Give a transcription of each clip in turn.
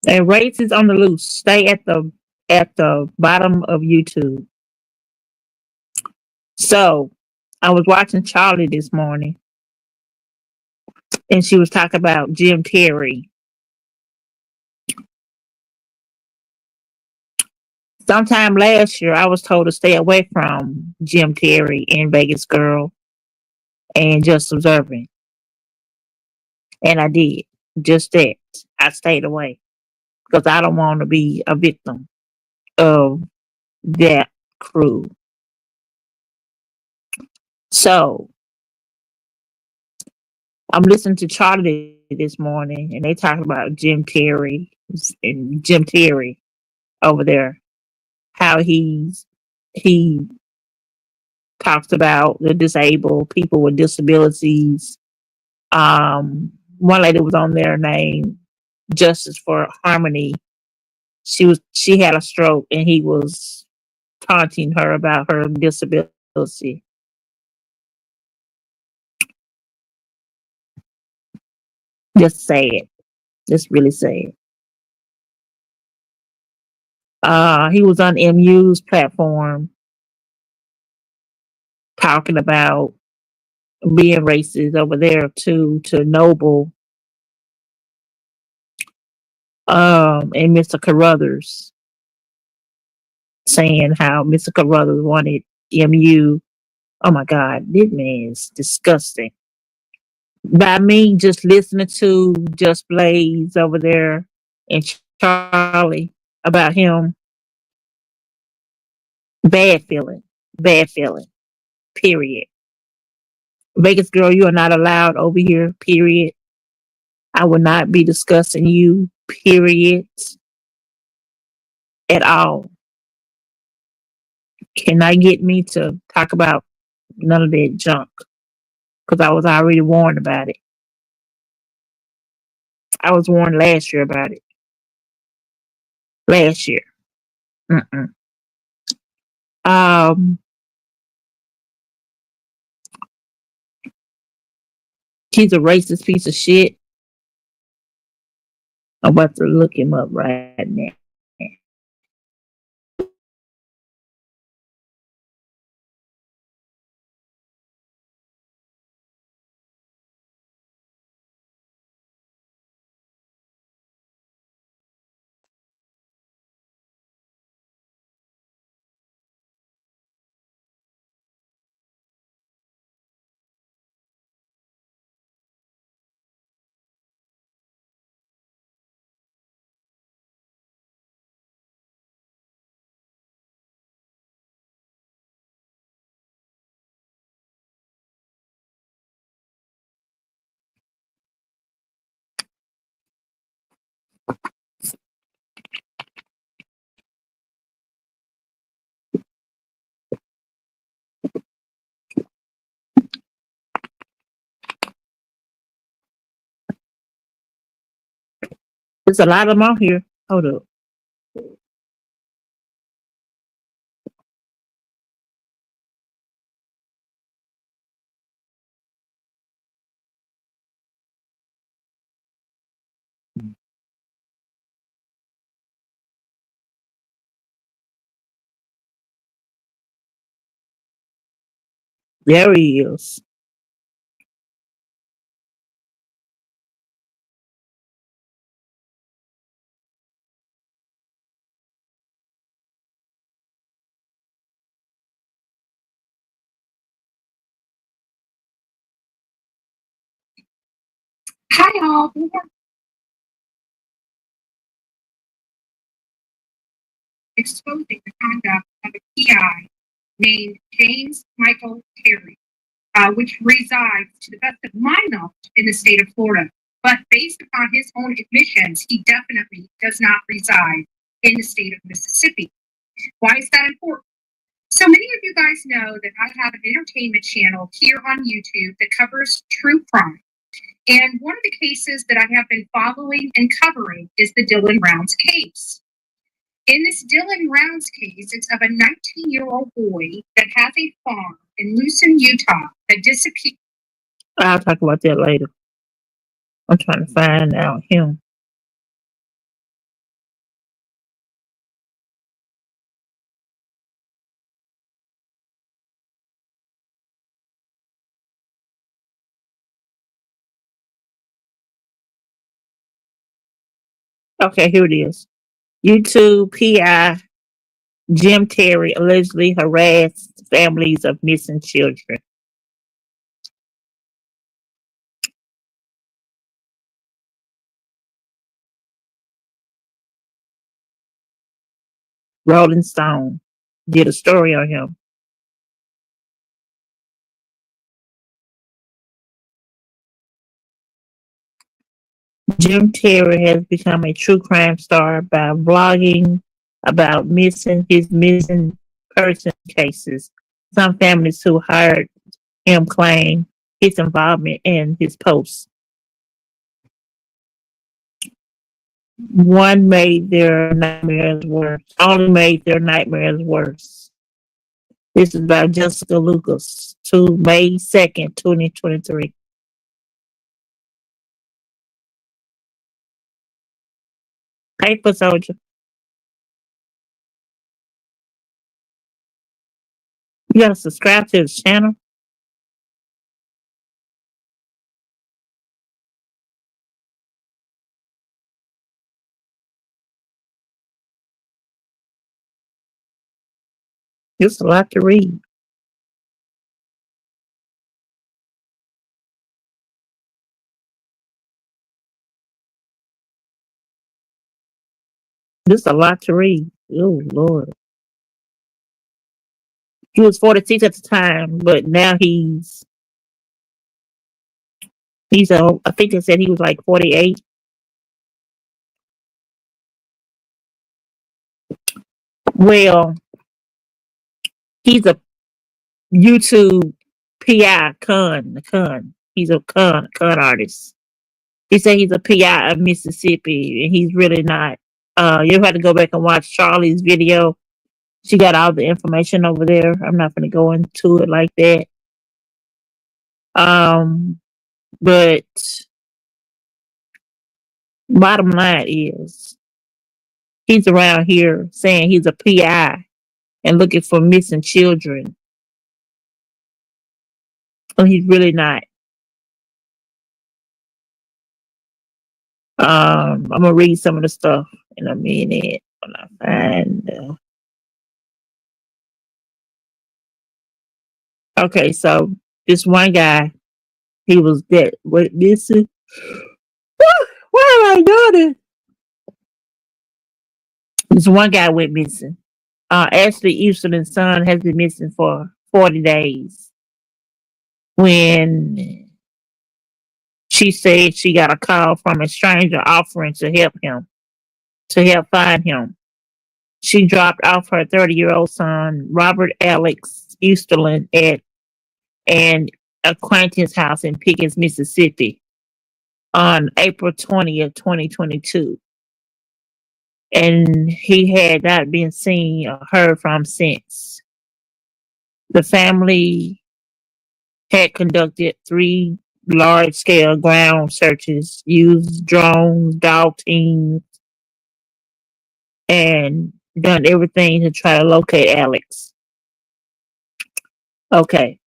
And races on the loose. Stay at the bottom of YouTube. So I was watching Charlie this morning, and she was talking about Jim Terry. Sometime last year, I was told to stay away from Jim Terry and Vegas Girl and Just Observing, and I did just that. I stayed away because I don't want to be a victim of that crew. So I'm listening to Charlie this morning, and they talk about Jim Terry and Jim Terry over there. How he talks about the disabled, people with disabilities. One lady was on there named Justice for Harmony. She had a stroke, and he was taunting her about her disability. Just sad. Just really sad. He was on MU's platform talking about being racist over there too to Noble and Mr. Carruthers, saying how Mr. Carruthers wanted MU. Oh my God, this man is disgusting. By me just listening to Just Blaze over there and Charlie about him, bad feeling, bad feeling, period. Vegas Girl, you are not allowed over here, period. I will not be discussing you, period, at all. Cannot get me to talk about none of that junk because I was already warned about it. I was warned last year about it. Last year. Mm-mm. Um, he's a racist piece of shit. I'm about to look him up right now. There's a lot of them out here. Hold up. There he is. Hi, all. Exposing the conduct of a PI named James Michael Terry, which resides, to the best of my knowledge, in the state of Florida. But based upon his own admissions, he definitely does not reside in the state of Mississippi. Why is that important? So many of you guys know that I have an entertainment channel here on YouTube that covers true crime. And one of the cases that I have been following and covering is the Dylan Rounds case. In this Dylan Rounds case, it's of a 19-year-old boy that has a farm in Lucin, Utah that disappeared. I'll talk about that later. I'm trying to find out him. Okay, here it is. YouTube PI Jim Terry allegedly harassed families of missing children. Rolling Stone did a story on him. Jim Terry has become a true crime star by vlogging about his missing person cases. Some families who hired him claim his involvement in his posts. One made their nightmares worse. Only made their nightmares worse. This is by Jessica Lucas to May 2nd, 2023. Paper Soldier. You gotta subscribe to his channel. It's a lot to read. This is a lot to read. Oh Lord. He was 46 at the time, but now he's I think they said he was like 48. Well, he's a YouTube PI con. He's a con artist. He said he's a PI of Mississippi, and he's really not. You have to go back and watch Charlie's video. She got all the information over there. I'm not going to go into it like that. But bottom line is, he's around here saying he's a PI and looking for missing children. And he's really not. I'm gonna read some of the stuff in a minute when I find. Okay, so this one guy, he was dead. Wait, missing. Why am I doing it? This one guy went missing. Ashley Euston's son has been missing for 40 days. When she said she got a call from a stranger offering to help find him. She dropped off her 30-year-old son, Robert Alex Easterlin, at an acquaintance house in Pickens, Mississippi on April 20th, 2022. And he had not been seen or heard from since. The family had conducted 3 large-scale ground searches, used drones, dog teams, and done everything to try to locate Alex. Okay.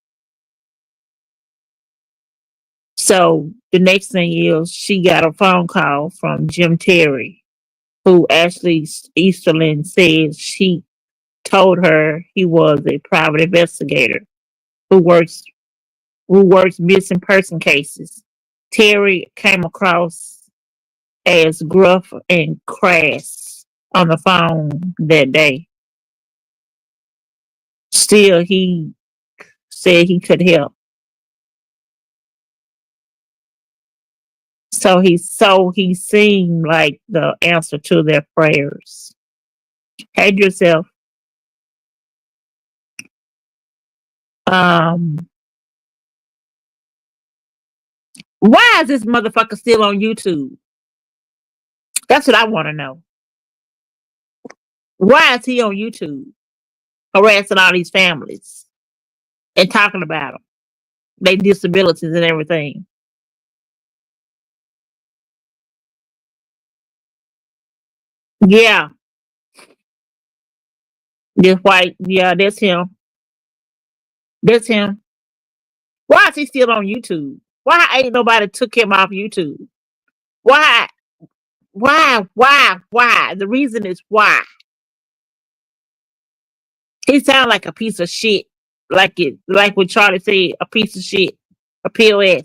So the next thing is she got a phone call from Jim Terry, who Ashley Easterlin said she told her he was a private investigator who works missing person cases. Terry came across as gruff and crass on the phone that day. Still, he said he could help. So he seemed like the answer to their prayers. Hide yourself. Um, why is this motherfucker still on YouTube? That's what I want to know. Why is he on YouTube harassing all these families and talking about them, their disabilities and everything? Yeah, this white. Yeah, that's him. That's him. Why is he still on YouTube? Why ain't nobody took him off YouTube? Why? Why? Why? Why? The reason is why. He sound like a piece of shit. Like what Charlie said, a piece of shit. A POS.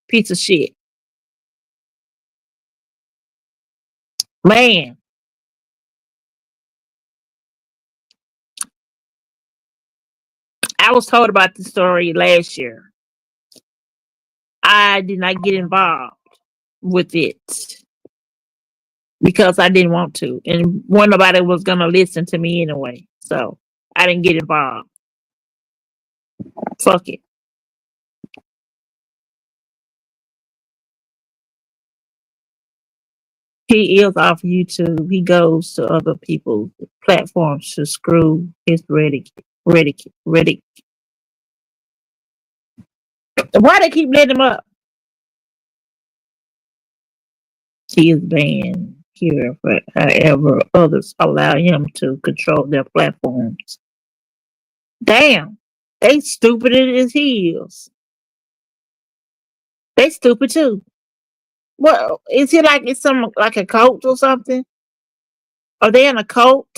Piece of shit. Man, I was told about this story last year. I did not get involved with it because I didn't want to. And one nobody was gonna listen to me anyway. So I didn't get involved. Fuck it. He is off YouTube. He goes to other people's platforms to screw his Reddit. Why they keep letting him up? He is banned here, but however, others allow him to control their platforms. Damn, they stupid as he is. They stupid too. Well, is he like it's some like a cult or something? Are they in a cult?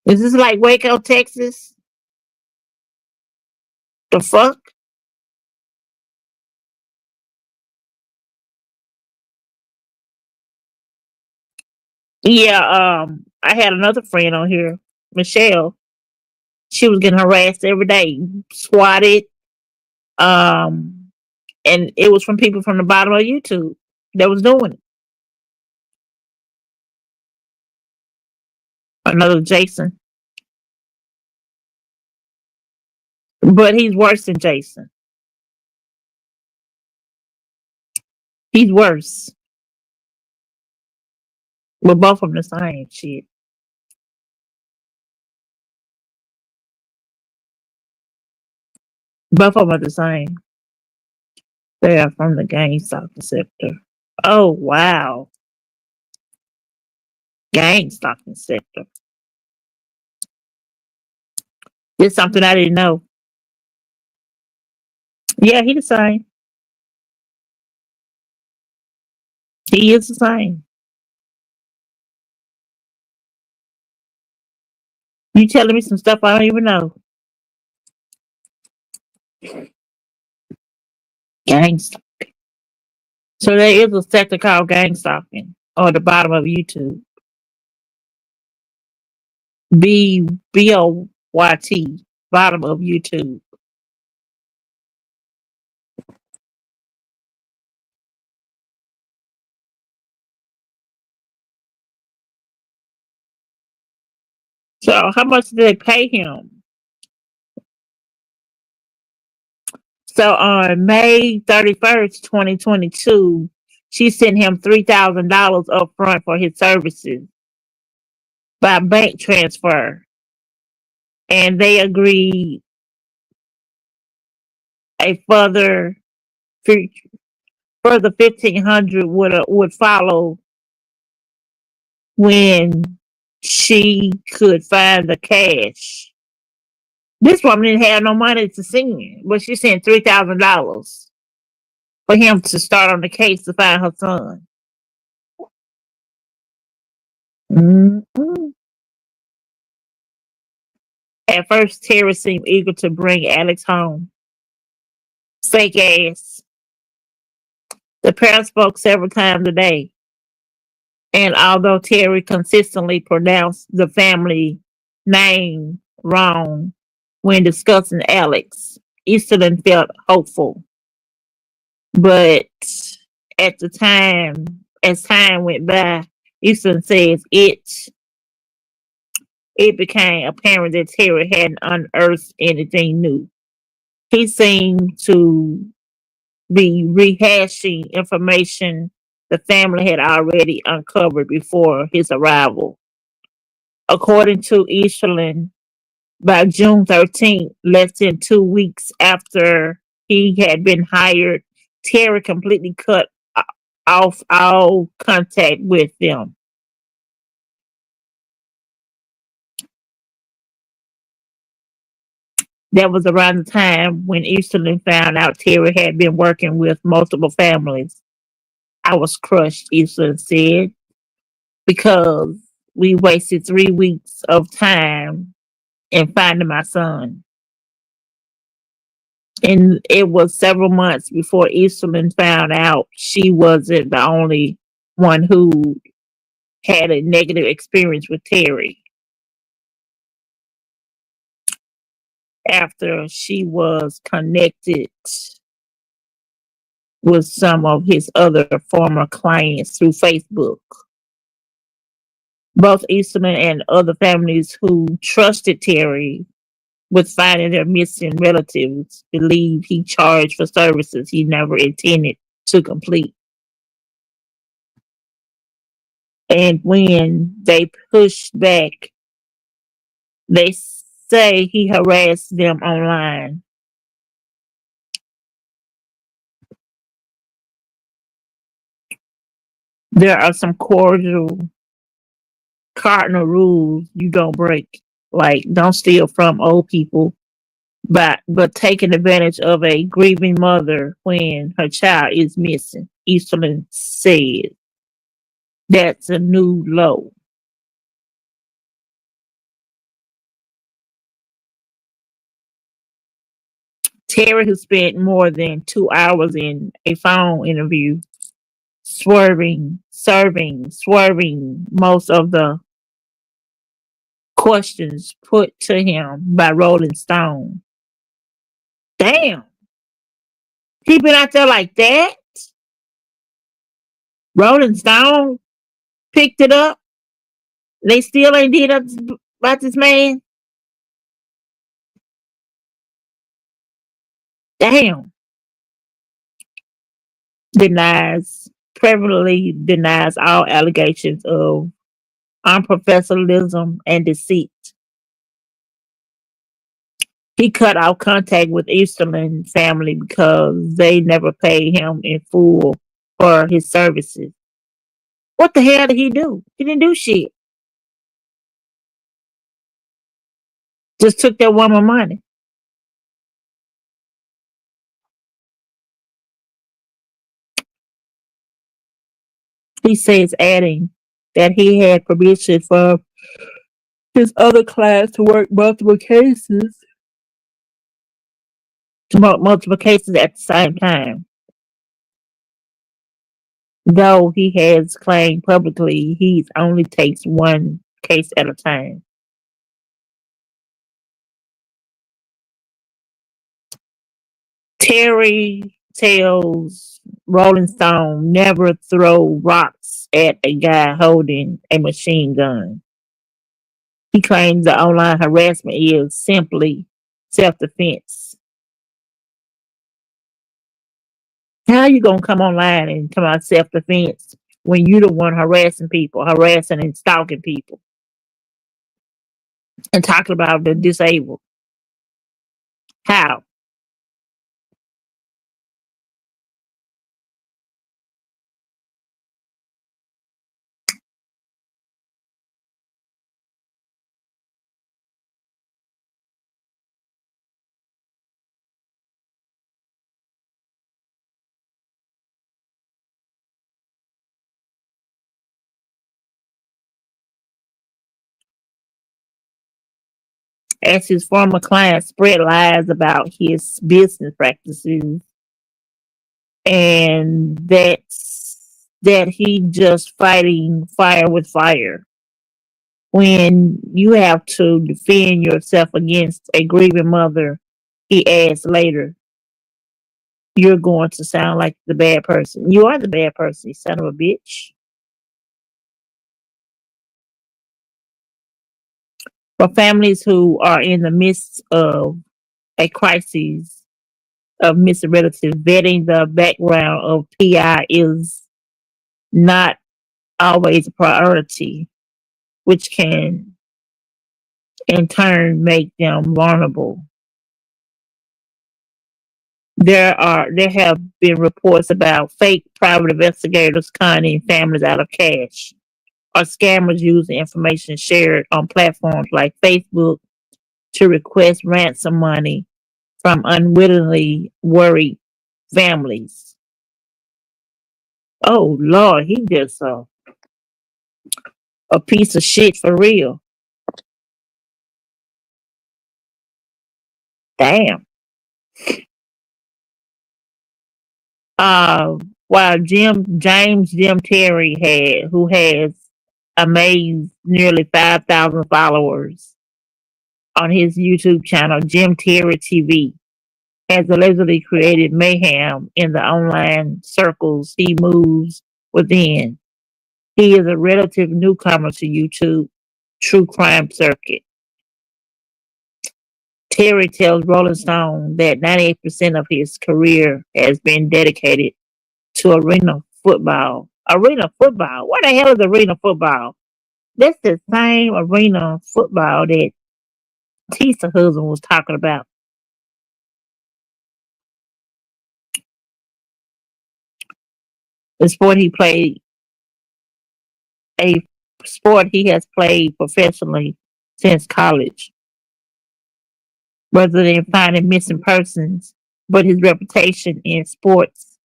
Is this like Waco, Texas? The fuck? Yeah, I had another friend on here, Michelle. She was getting harassed every day, swatted, um, and it was from people from the bottom of YouTube that was doing it. Another Jason, but he's worse than Jason. He's worse. But both of them the same shit. Both of them are the same. They are from the GameStop sector. Oh wow, GameStop sector. It's something I didn't know. Yeah, he the same. He is the same. You telling me some stuff I don't even know. GameStop. So there is a sector called GameStopping on the bottom of YouTube. BOYT, bottom of YouTube. So how much did they pay him? So on May 31st, 2022, she sent him $3,000 up front for his services by bank transfer. And they agreed a further 1,500 would follow when she could find the cash. This woman didn't have no money to send, but she sent $3,000 for him to start on the case to find her son. Mm-mm. At first, Terry seemed eager to bring Alex home. Fake ass. The pair spoke several times a day, and although Terry consistently pronounced the family name wrong when discussing Alex, Easterlin felt hopeful. But at the time, as time went by, Easton says it became apparent that Terry hadn't unearthed anything new. He seemed to be rehashing information the family had already uncovered before his arrival. According to Easterlin, by June 13th, less than 2 weeks after he had been hired, Terry completely cut off all contact with them. That was around the time when Easterlin found out Terry had been working with multiple families. I was crushed, Easterlin said, because we wasted 3 weeks of time in finding my son. And it was several months before Easterlin found out she wasn't the only one who had a negative experience with Terry after she was connected with some of his other former clients through Facebook. Both Easterlin and other families who trusted Terry with finding their missing relatives believe he charged for services he never intended to complete. And when they pushed back, they say he harassed them online. There are some cordial cardinal rules you don't break. Like, don't steal from old people, but taking advantage of a grieving mother when her child is missing. Easterlin said that's a new low. Terry, who spent more than 2 hours in a phone interview, swerving most of the questions put to him by Rolling Stone. Damn, he been out there like that? Rolling Stone picked it up. They still ain't did up about this man. Damn. Denies, Prevalently denies all allegations of unprofessionalism and deceit. He cut off contact with Easterlin family because they never paid him in full for his services. What the hell did he do? He didn't do shit. Just took that woman money. He says, adding that he had permission for his other clients to work multiple cases at the same time. Though he has claimed publicly he only takes one case at a time. Terry tells Rolling Stone never throw rocks at a guy holding a machine gun. He claims the online harassment is simply self-defense. How you gonna come online and come out self-defense when you the one harassing people, harassing and stalking people, and talking about the disabled? How? As his former clients spread lies about his business practices and that he just fighting fire with fire. When you have to defend yourself against a grieving mother, he adds later, you're going to sound like the bad person. You are the bad person, you son of a bitch. For families who are in the midst of a crisis of missing relatives, vetting the background of PI is not always a priority, which can in turn make them vulnerable. There have been reports about fake private investigators conning families out of cash, or scammers using information shared on platforms like Facebook to request ransom money from unwittingly worried families. Oh Lord, he just a piece of shit for real. Damn. Uh, while Jim Terry who has amazed nearly 5,000 followers on his YouTube channel, Jim Terry TV, has allegedly created mayhem in the online circles he moves within. He is a relative newcomer to YouTube true crime circuit. Terry tells Rolling Stone that 98% of his career has been dedicated to arena football. Arena football? What the hell is arena football? That's the same arena football that Tisa husband was talking about. The sport he played, a sport he has played professionally since college, rather than finding missing persons. But his reputation in sports,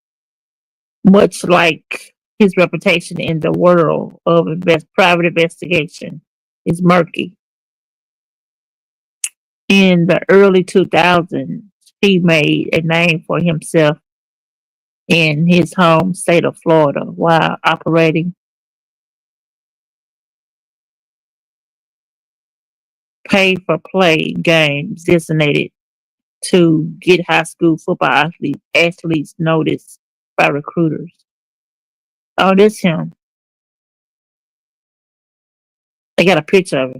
much like his reputation in the world of private investigation, is murky. In the early 2000s, he made a name for himself in his home state of Florida while operating pay-for-play games designated to get high school football athletes noticed by recruiters. Oh, this him. They got a picture of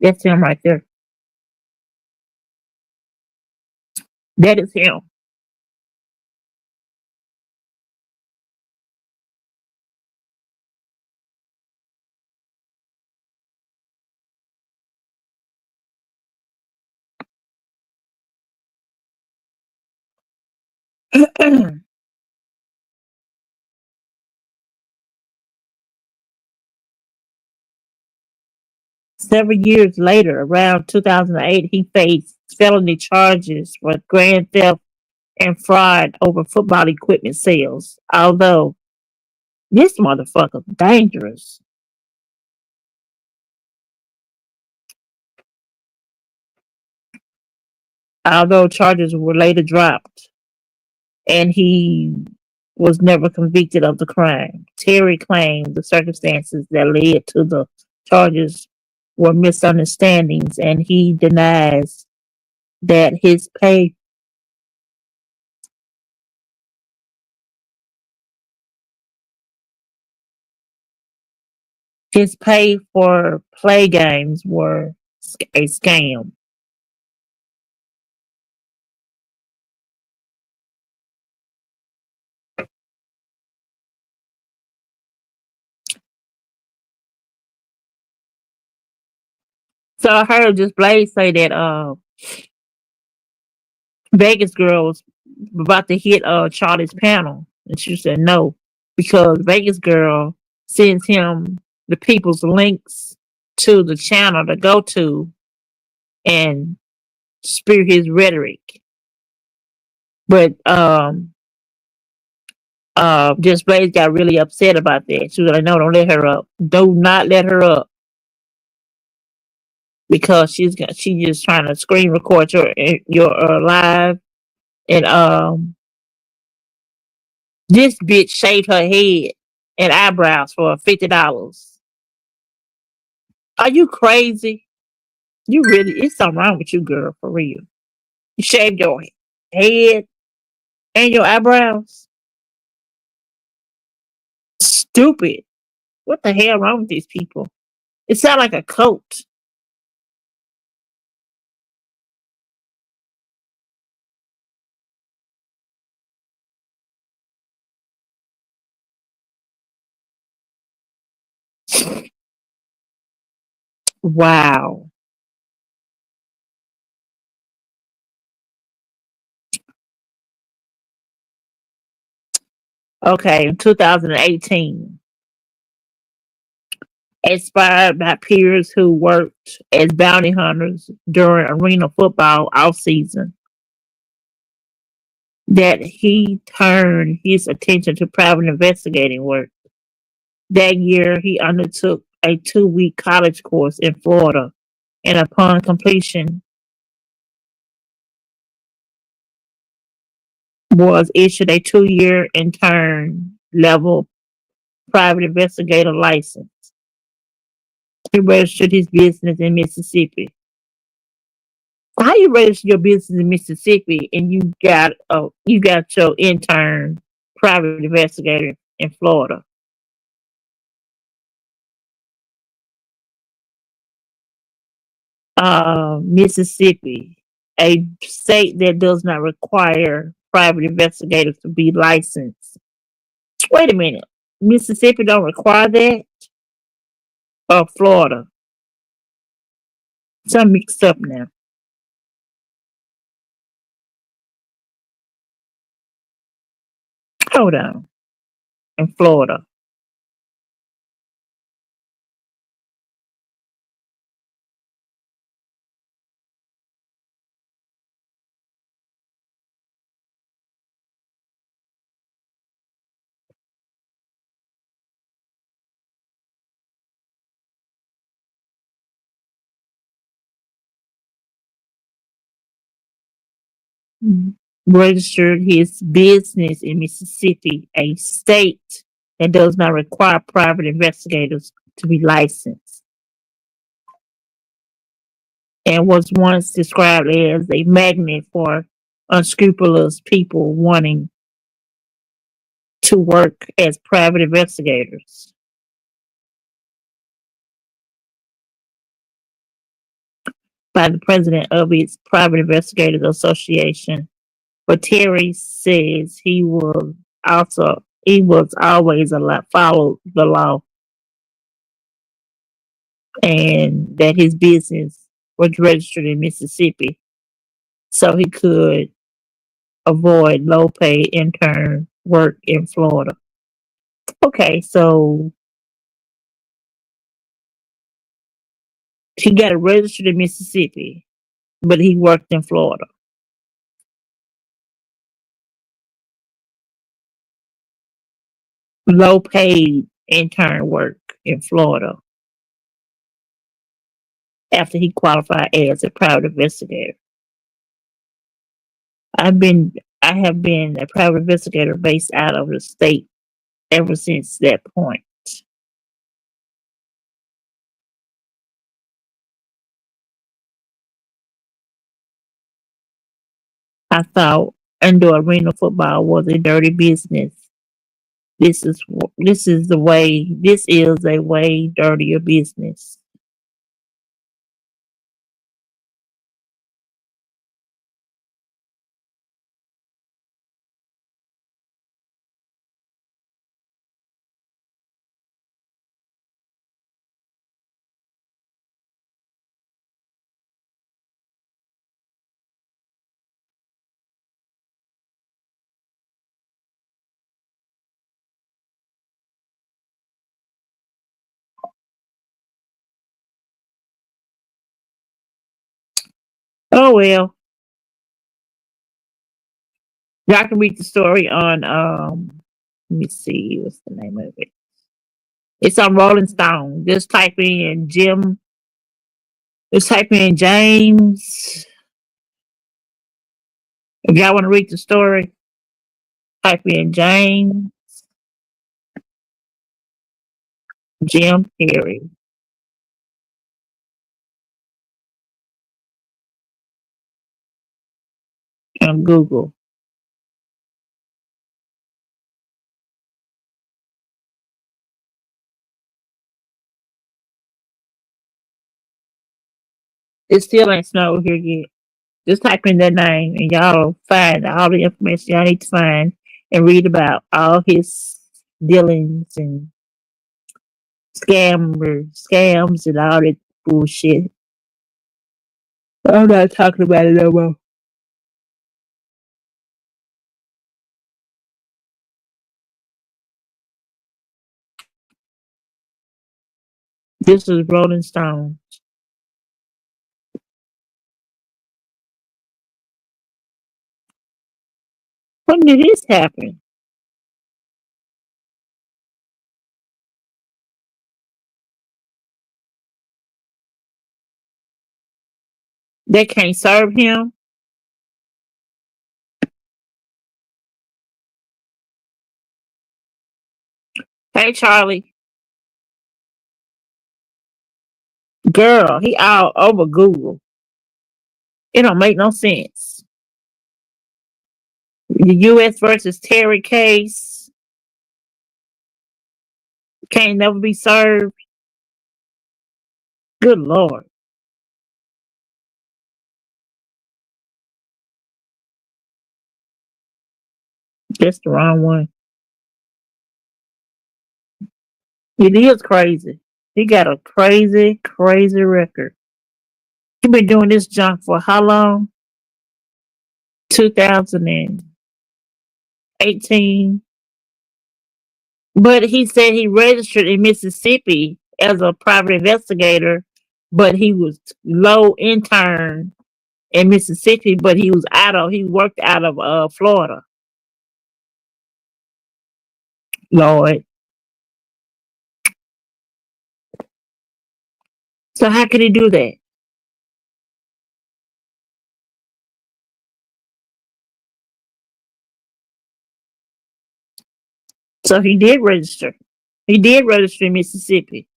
That's him right there. That is him. Several years later, around 2008, he faced felony charges for grand theft and fraud over football equipment sales. Although this motherfucker's dangerous. Although charges were later dropped and he was never convicted of the crime, Terry claimed the circumstances that led to the charges were misunderstandings, and he denies that his pay for play games were a scam. So I heard just Blaze say that Vegas girl was about to hit Charlie's panel, and she said no because Vegas girl sends him the people's links to the channel to go to and spew his rhetoric. But just Blaze got really upset about that. She was like, "No, don't let her up. Do not let her up." Because she's just trying to screen record your live, and this bitch shaved her head and eyebrows for $50. Are you crazy? You really, it's something wrong with you, girl, for real. You shaved your head and your eyebrows. Stupid. What the hell wrong with these people? It sounds like a cult. Wow. Okay, in 2018, inspired by peers who worked as bounty hunters during arena football off season, that he turned his attention to private investigating work. That year, he undertook a 2-week college course in Florida, and upon completion, was issued a 2-year intern level private investigator license. He registered his business in Mississippi. How you register your business in Mississippi and you got your intern private investigator in Florida? Mississippi, a state that does not require private investigators to be licensed. Wait a minute, Mississippi don't require that, or Florida? Some mixed up now. Hold on, in Florida. Registered his business in Mississippi, a state that does not require private investigators to be licensed, and was once described as a magnet for unscrupulous people wanting to work as private investigators. By the president of its Private Investigators Association, but Terry says he was always a lot followed the law, and that his business was registered in Mississippi so he could avoid low paid intern work in Florida. Okay, so he got it registered in Mississippi, but he worked in Florida. Low paid intern work in Florida after he qualified as a private investigator. I've been I have been a private investigator based out of the state ever since that point. I thought indoor arena football was a dirty business. This is a way dirtier business. Oh well, y'all can read the story on let me see what's the name of it. It's on Rolling Stone. Just type in James. If y'all want to read the story, type in James Jim Carrey on Google. It still ain't snowed here yet. Just type in that name and y'all find all the information y'all need to find and read about all his dealings and scams and all that bullshit. I'm not talking about it no more. This is Rolling Stone. When did this happen? They can't serve him. Hey Charlie, girl, he all over Google. It don't make no sense. The U.S. versus Terry case can't never be served. Good Lord, that's the wrong one. It is crazy. He got a crazy, crazy record. He been doing this junk for how long? 2018. But he said he registered in Mississippi as a private investigator, but he was low intern in Mississippi, but he worked out of Florida. Lord. So how could he do that? So he did register. He did register in Mississippi.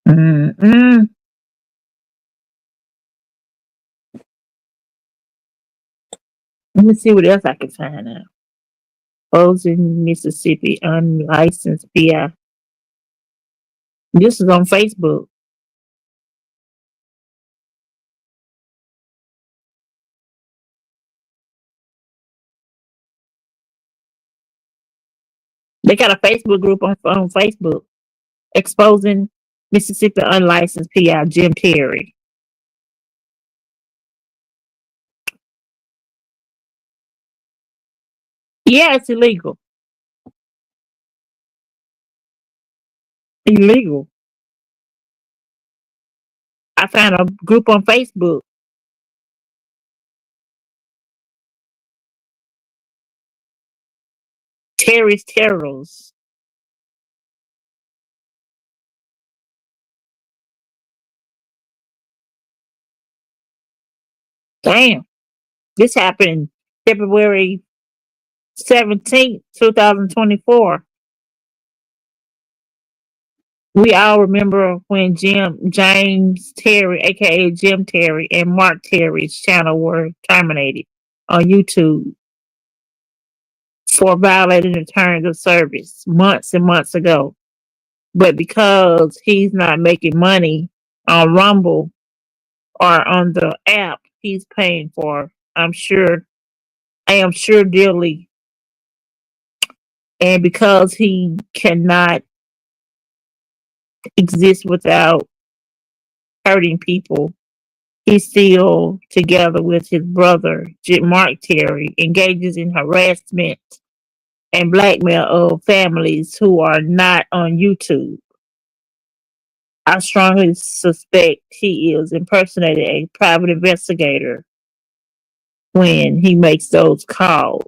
Mm-mm. Let me see what else I can find out. Posing Mississippi unlicensed PI. This is on Facebook. They got a Facebook group on Facebook exposing Mississippi unlicensed PI Jim Terry. Yeah, it's illegal. Illegal. I found a group on Facebook. Terry's Terrors. Damn. This happened February 17th, 2024. We all remember when James Terry, aka Jim Terry, and Mark Terry's channel were terminated on YouTube for violating the terms of service months and months ago. But because he's not making money on Rumble or on the app, he's paying for, I am sure dearly. And because he cannot exist without hurting people, he's still together with his brother, Mark Terry, engages in harassment and blackmail of families who are not on YouTube. I strongly suspect he is impersonating a private investigator when he makes those calls.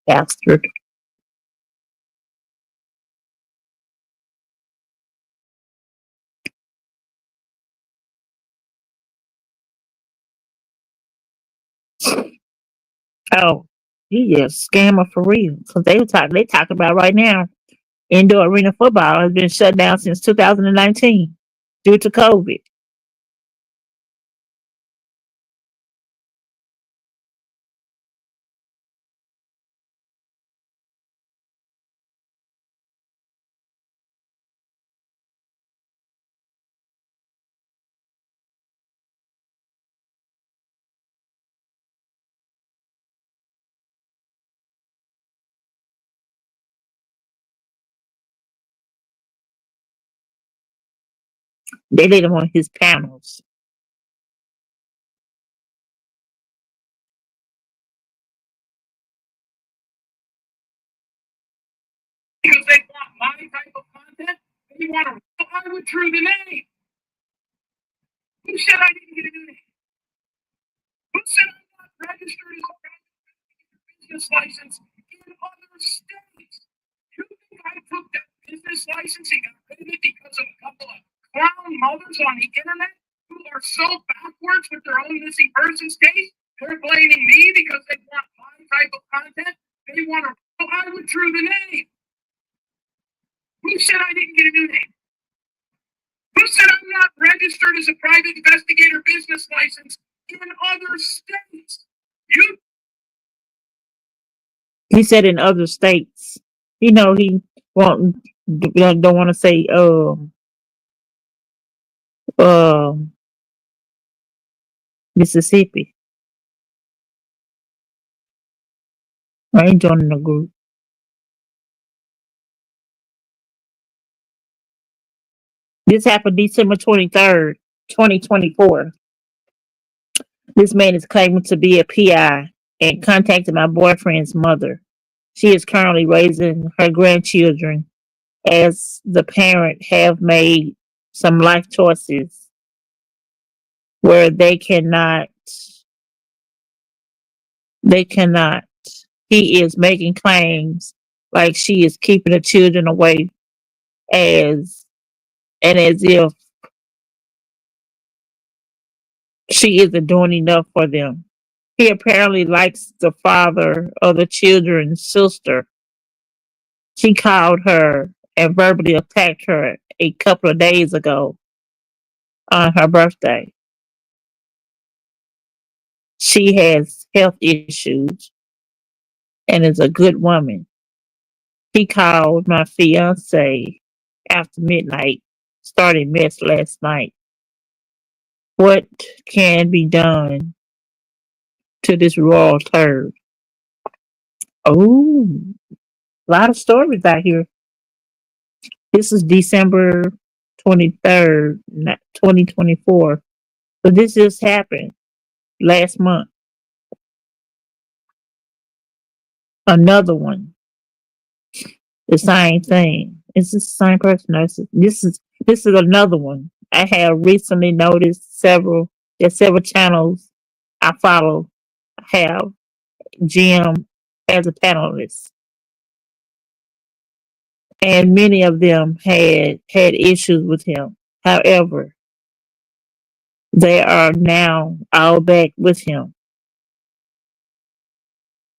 Bastard. Oh, he a scammer for real. Cause they talk about right now indoor arena football has been shut down since 2019 due to COVID. They let him on his panels. Because they want my type of content. They want to. I withdrew the name. Who said I didn't get a new name? Who said I'm not registered as a business license in other states? You think I took that business license and got rid of it because of a couple of clown mothers on the internet who are so backwards with their own missing persons case? They're blaming me because they want my type of content. They want to. I withdrew the name. Who said I didn't get a new name? Who said I'm not registered as a private investigator business license in other states? You He said in other states. You know he won't don't want to say um Mississippi. I ain't joining the group. This happened December 23rd, 2024. This man is claiming to be a PI and contacted my boyfriend's mother. She is currently raising her grandchildren as the parent have made some life choices where they cannot he is making claims like she is keeping the children away as as if she isn't doing enough for them. He apparently likes the father of the children's sister. She called her and verbally attacked her a couple of days ago on her birthday. She has health issues and is a good woman. He called my fiance after midnight, started mess last night. What can be done to this royal turd? Oh, a lot of stories out here. This is December 23rd, 2024. So this just happened last month. Another one, the same thing. Is this the same person? No, this is another one. I have recently noticed several channels I follow have Jim as a panelist, and many of them had issues with him. However, they are now all back with him,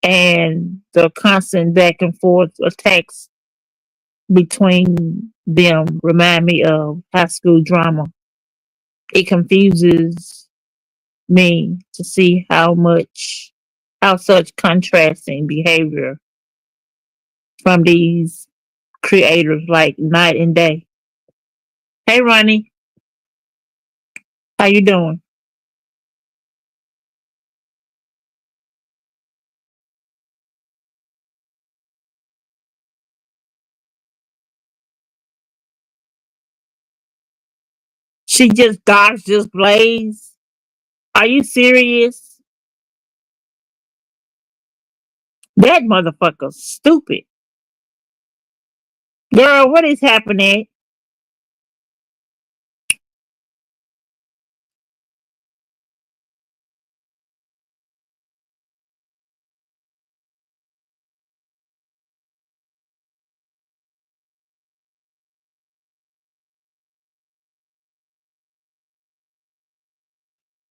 and the constant back and forth attacks between them remind me of high school drama. It confuses me to see how such contrasting behavior from these creators like night and day. Hey Ronnie, how you doing? She just dodged this blaze. Are you serious? That motherfucker stupid. Girl, what is happening?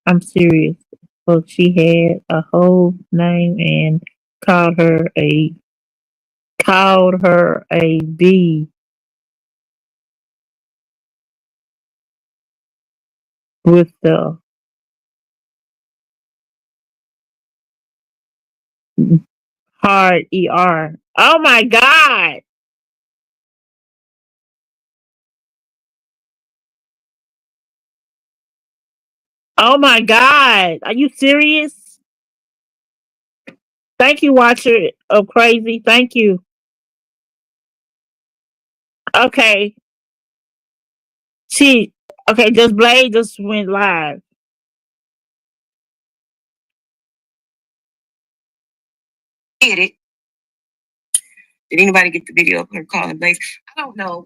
I'm serious. But she had a whole name and called her a B with the hard ER. Oh my God. Oh my God. Are you serious? Thank you, watcher of crazy. Thank you. Okay. She okay, just Blade just went live. Get it. Did anybody get the video of her calling Blaze? I don't know.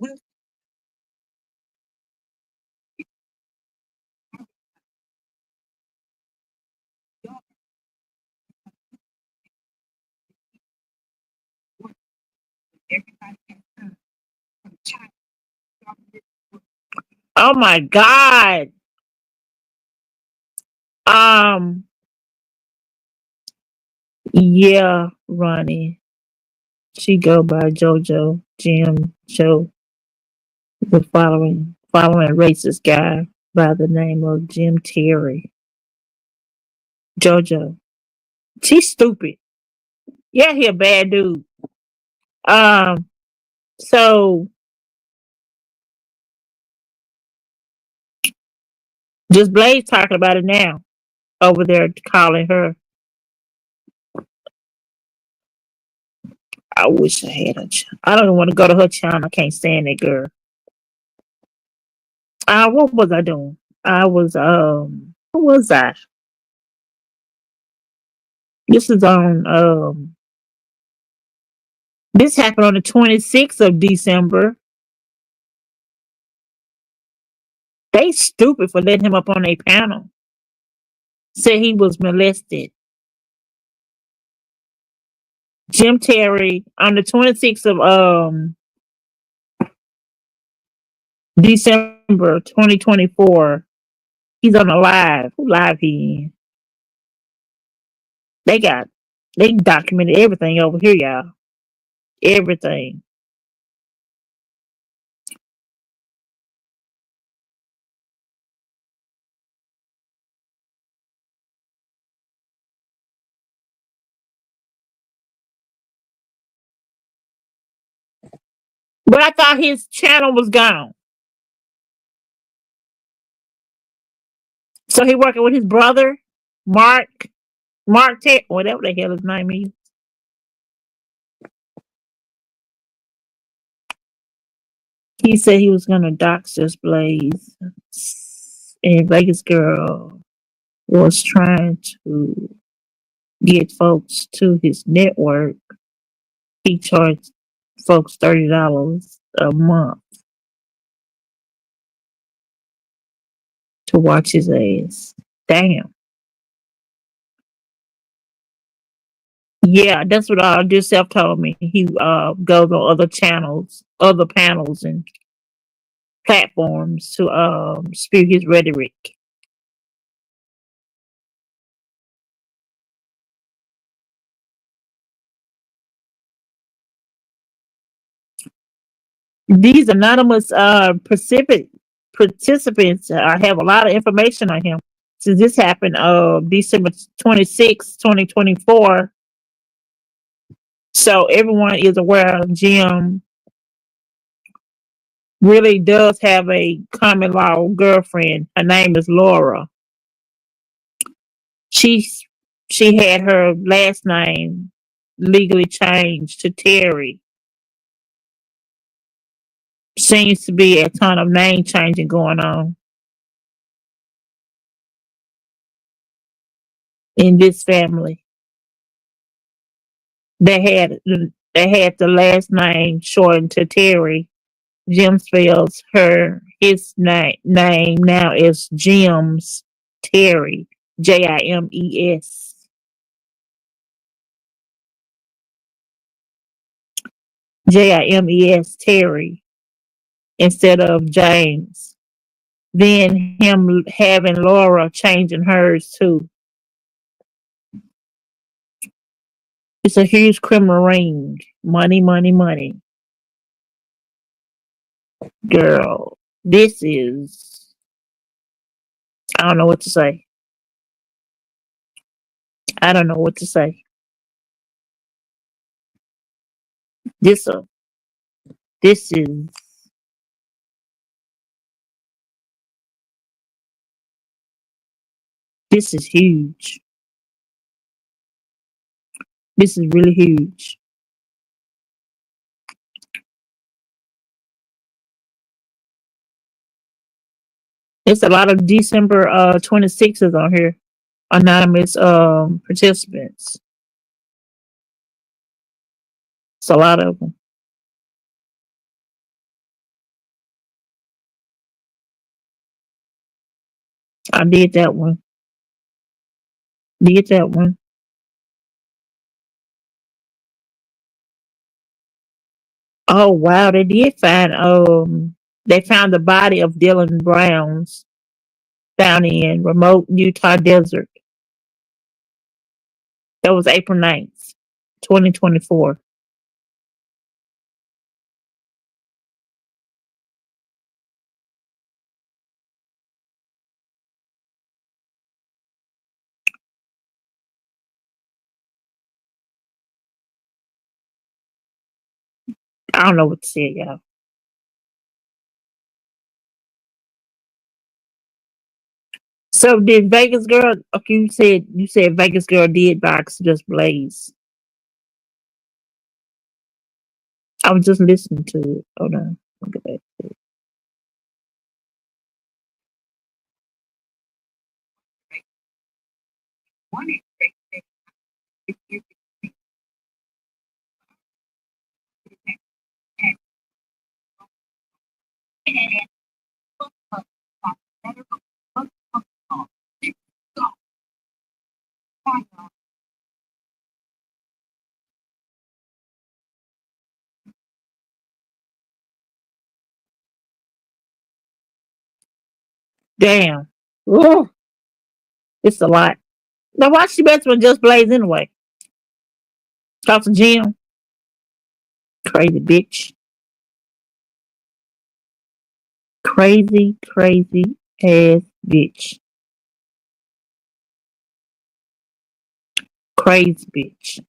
Oh my God. Um, yeah, Ronnie. She go by JoJo Jim Joe, the following racist guy by the name of Jim Terry. JoJo. She's stupid. Yeah, he a bad dude. Um, so just Blaze talking about it now over there calling her. I wish I had her. I don't even want to go to her channel. I can't stand that girl. What was I doing? I was what was I? This is on this happened on the 26th of December. They stupid for letting him up on a panel. Said he was molested. Jim Terry on the 26th of December 2024. He's on a live. Who live he in? They documented everything over here, y'all. Everything. But I thought his channel was gone. So he working with his brother, Mark, whatever the hell his name is. He said he was gonna dox this Blaze. And Vegas Girl was trying to get folks to his network. He charged folks $30 a month to watch his ass. Damn. Yeah, that's what Self told me. He goes on other channels, other panels and platforms to spew his rhetoric. These anonymous participants have a lot of information on him. Since this happened December 26, 2024. So everyone is aware Jim really does have a common law girlfriend. Her name is Laura. She's she had her last name legally changed to Terry. Seems to be a ton of name changing going on in this family. They had the last name shortened to Terry. Jim spells his name now is Jim's Terry. Jimes. Jimes Terry instead of James. Then him having Laura changing hers too. It's a huge criminal ring. Money, money, money. Girl, this is, I don't know what to say. I don't know what to say. This this is this is huge. This is really huge. It's a lot of December 26th on here. Anonymous participants. It's a lot of them. I did that one. Did that one. Oh wow, they found the body of Dylan Browns down in remote Utah desert. That was April 9th, 2024. I don't know what to say, y'all. So did Vegas girl? Okay, you said Vegas girl did box just Blaze. I was just listening to it. Hold on, I'll get back to it. Damn, ooh, it's a lot. Now why she best with just Blaze anyway? Talk to Jim, crazy bitch, crazy ass bitch, crazy bitch.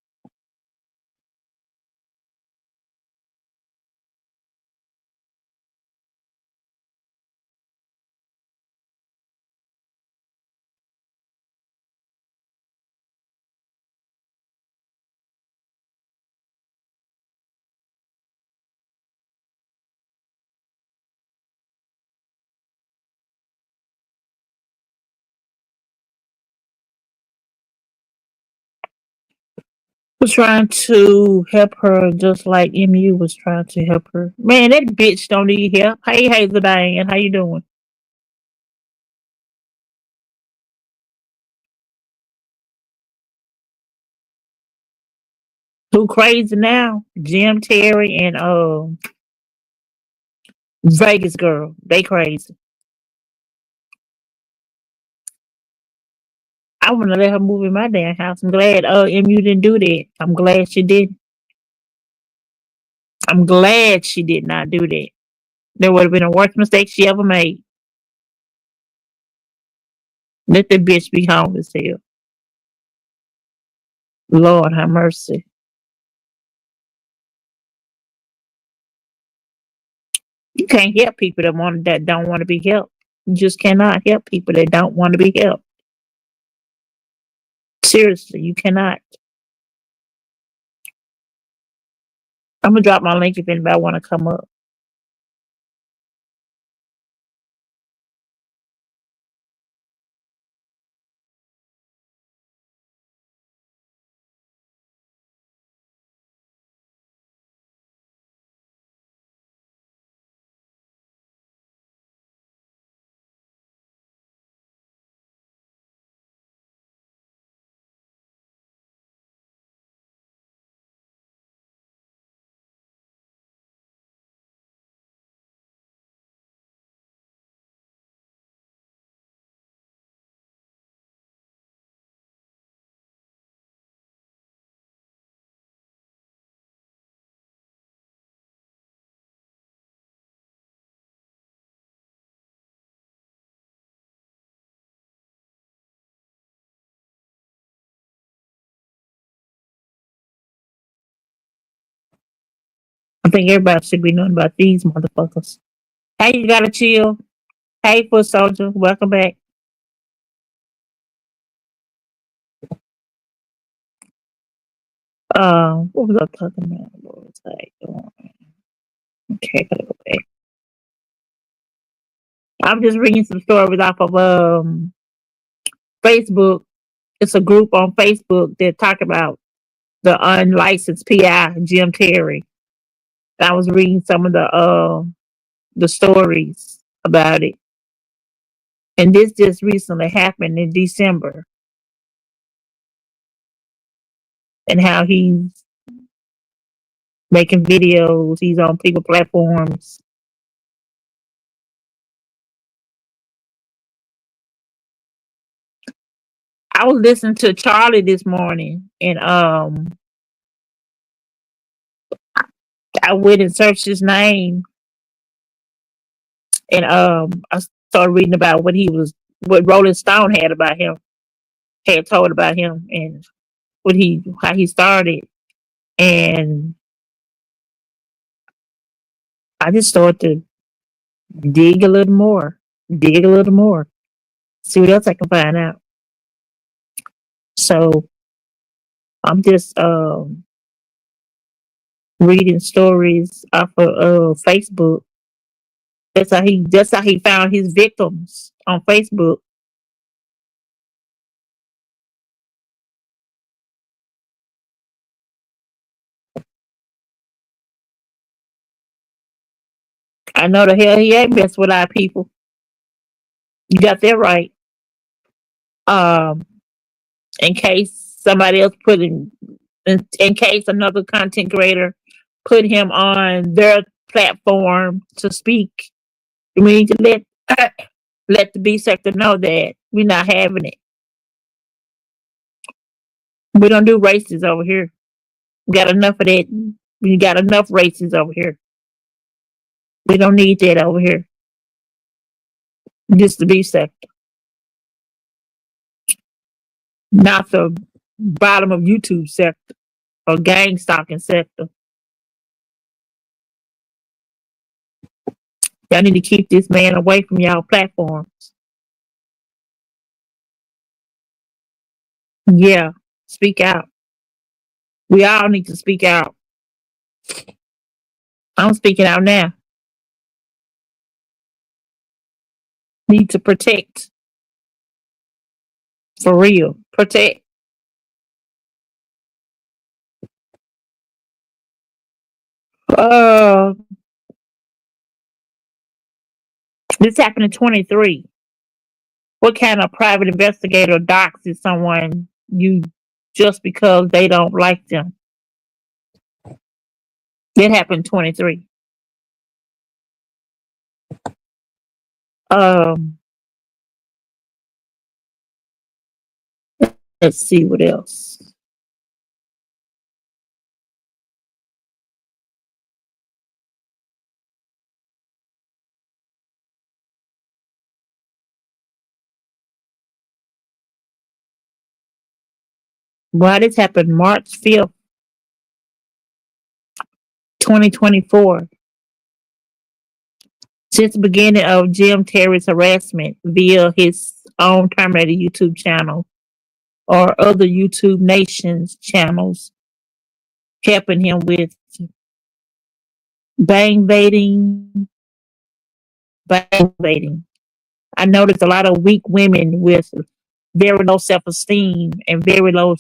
Was trying to help her just like MU was trying to help her. Man, that bitch don't need help. Hey, Hazel Diane, how you doing? Who crazy now? Jim Terry and Vegas girl. They crazy. I wanna let her move in my damn house. I'm glad MU didn't do that. I'm glad she did. I'm glad she did not do that. That would have been the worst mistake she ever made. Let the bitch be homeless here. Lord have mercy. You can't help people that don't want to be helped. You just cannot help people that don't want to be helped. Seriously, you cannot. I'm gonna drop my link if anybody want to come up. I think everybody should be knowing about these motherfuckers. Hey, you gotta chill. Hey, foot soldier, welcome back. What was I talking about? What was I doing? Okay, gotta go back. I'm just reading some stories off of Facebook. It's a group on Facebook that talk about the unlicensed PI Jim Terry. I was reading some of the stories about it, and this just recently happened in December, and how he's making videos. He's on people platforms. I was listening to Charlie this morning, and I went and searched his name, and I started reading about what Rolling Stone had told about him, and how he started, and I just started to dig a little more, dig a little more, see what else I can find out. So I'm just reading stories off of Facebook. That's how he found his victims on Facebook. I know the hell he ain't mess with our people. You got that right. Um, in case somebody else in case another content creator put him on their platform to speak, we need to let the B sector know that we're not having it. We don't do races over here. We got enough of that. We got enough races over here. We don't need that over here. Just the B sector, not the bottom of YouTube sector or gang stalking sector. Y'all need to keep this man away from y'all platforms. Yeah, speak out. We all need to speak out. I'm speaking out now. Need to protect. For real. Protect. Uh, this happened in 23. What kind of private investigator doxes someone you just because they don't like them? That happened in 23. Um, let's see what else. Why this happened March 5th, 2024. Since the beginning of Jim Terry's harassment via his own terminated YouTube channel or other YouTube Nations channels helping him with bang baiting, bang baiting. I noticed a lot of weak women with very low self esteem and very low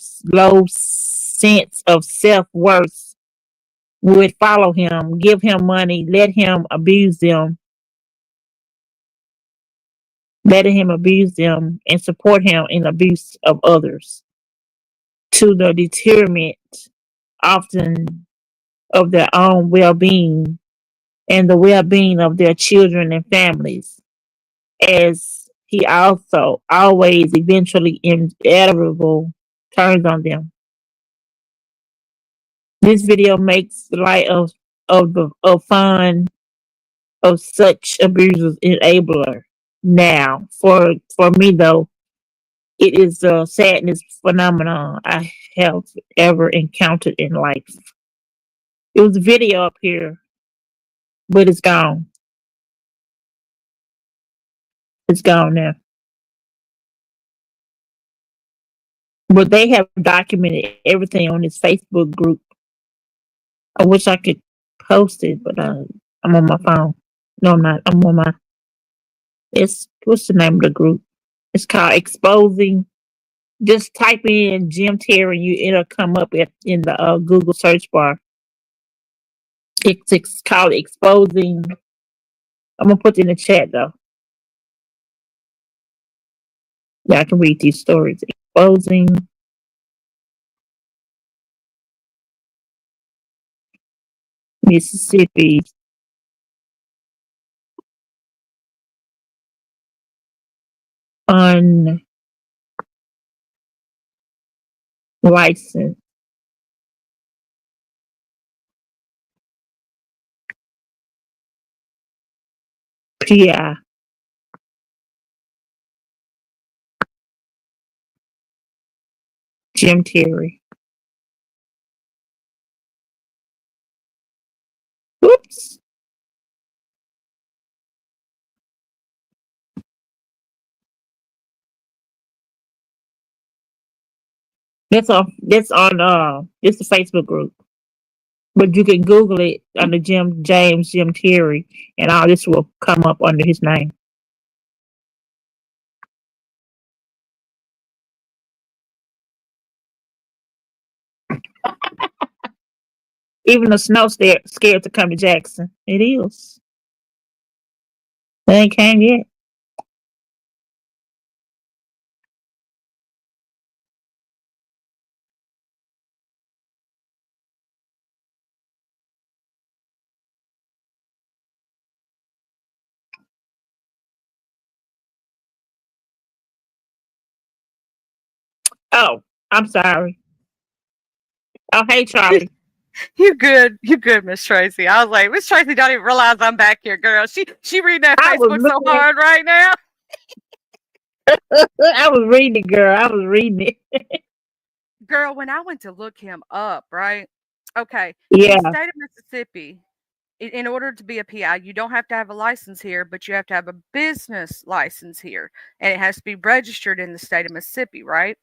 sense of self worth would follow him, give him money, letting him abuse them and support him in abuse of others to the detriment often of their own well being and the well being of their children and families, as he also always eventually inevitable turns on them. This video makes light of fun of such abusers enabler. Now, for me though, it is the sadness phenomenon I have ever encountered in life. It was a video up here, but it's gone. It's gone now. But they have documented everything on this Facebook group. I wish I could post it, but I'm on my phone. No, I'm not. I'm on my. It's what's the name of the group? It's called Exposing. Just type in Jim Terry, it'll come up in the Google search bar. It's called Exposing. I'm gonna put it in the chat though. Yeah, I can read these stories. Exposing Mississippi unlicensed PI. Jim Terry. Oops. That's on it's a Facebook group. But you can Google it under Jim Terry, and all this will come up under his name. Even the snow scared to come to Jackson. It is. They ain't came yet. Oh, I'm sorry. Oh, hey, Charlie. You good, Miss Tracy. I was like, Miss Tracy don't even realize I'm back here, girl. She reading that Facebook so hard right now. I was reading it, girl. I was reading it. Girl, when I went to look him up, right? Okay. Yeah. In the state of Mississippi, in order to be a PI, you don't have to have a license here, but you have to have a business license here. And it has to be registered in the state of Mississippi, right?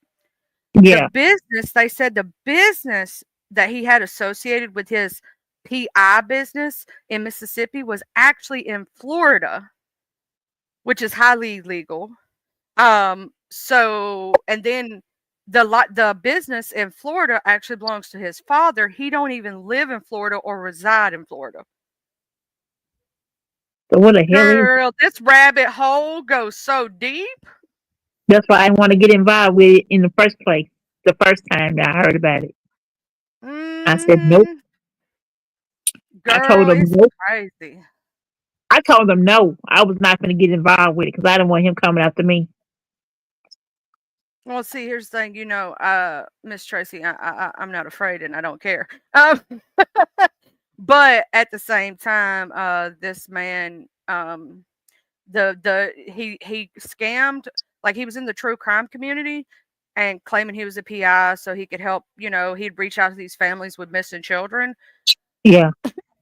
Yeah. The business, they said the business that he had associated with his PI business in Mississippi was actually in Florida, which is highly illegal. So, and then the business in Florida actually belongs to his father. He don't even live in Florida or reside in Florida. So what the hell is Girl, this rabbit hole goes so deep. That's why I want to get involved with it in the first place. The first time that I heard about it, I said nope. Girl, I told him it's nope. crazy. I told him no. I was not going to get involved with it because I didn't want him coming after me. Well, see, here's the thing, Miss Tracy, I'm not afraid and I don't care. But at the same time, this man, he scammed, like he was in the true crime community and claiming he was a PI so he could help, he'd reach out to these families with missing children. Yeah.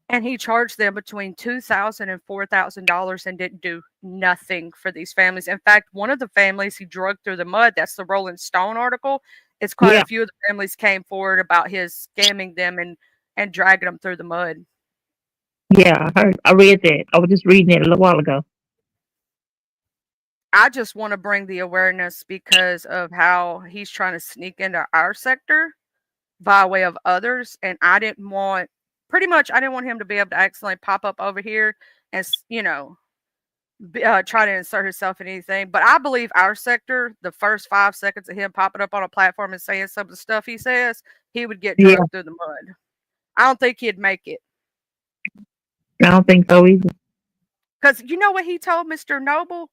And he charged them between $2,000 and $4,000 and didn't do nothing for these families. In fact, one of the families he dragged through the mud. That's the Rolling Stone article. It's quite a few of the families came forward about his scamming them and dragging them through the mud. Yeah, I read that. I was just reading it a little while ago. I just want to bring the awareness because of how he's trying to sneak into our sector by way of others. And I didn't want him to be able to accidentally pop up over here and, try to insert himself in anything. But I believe our sector, the first 5 seconds of him popping up on a platform and saying some of the stuff he says, he would get dragged through the mud. I don't think he'd make it. I don't think so either. Because you know what he told Mr. Noble?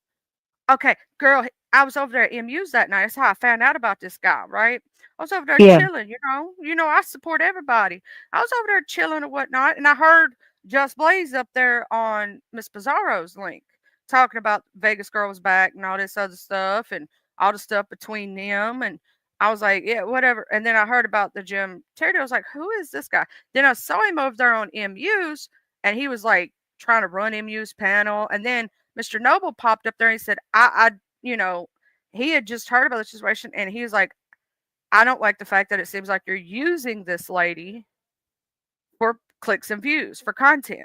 Okay, girl, I was over there at MU's that night. That's how I found out about this guy, right? I was over there chilling, I support everybody. I was over there chilling and whatnot, and I heard Just Blaze up there on Miss Bizarro's link talking about Vegas Girl was back and all this other stuff and all the stuff between them. And I was like, yeah, whatever. And then I heard about the Jim Terry. I was like, who is this guy? Then I saw him over there on MU's, and he was like trying to run MU's panel. And then Mr. Noble popped up there and he said, you know, he had just heard about the situation, and he was like, I don't like the fact that it seems like you're using this lady for clicks and views for content.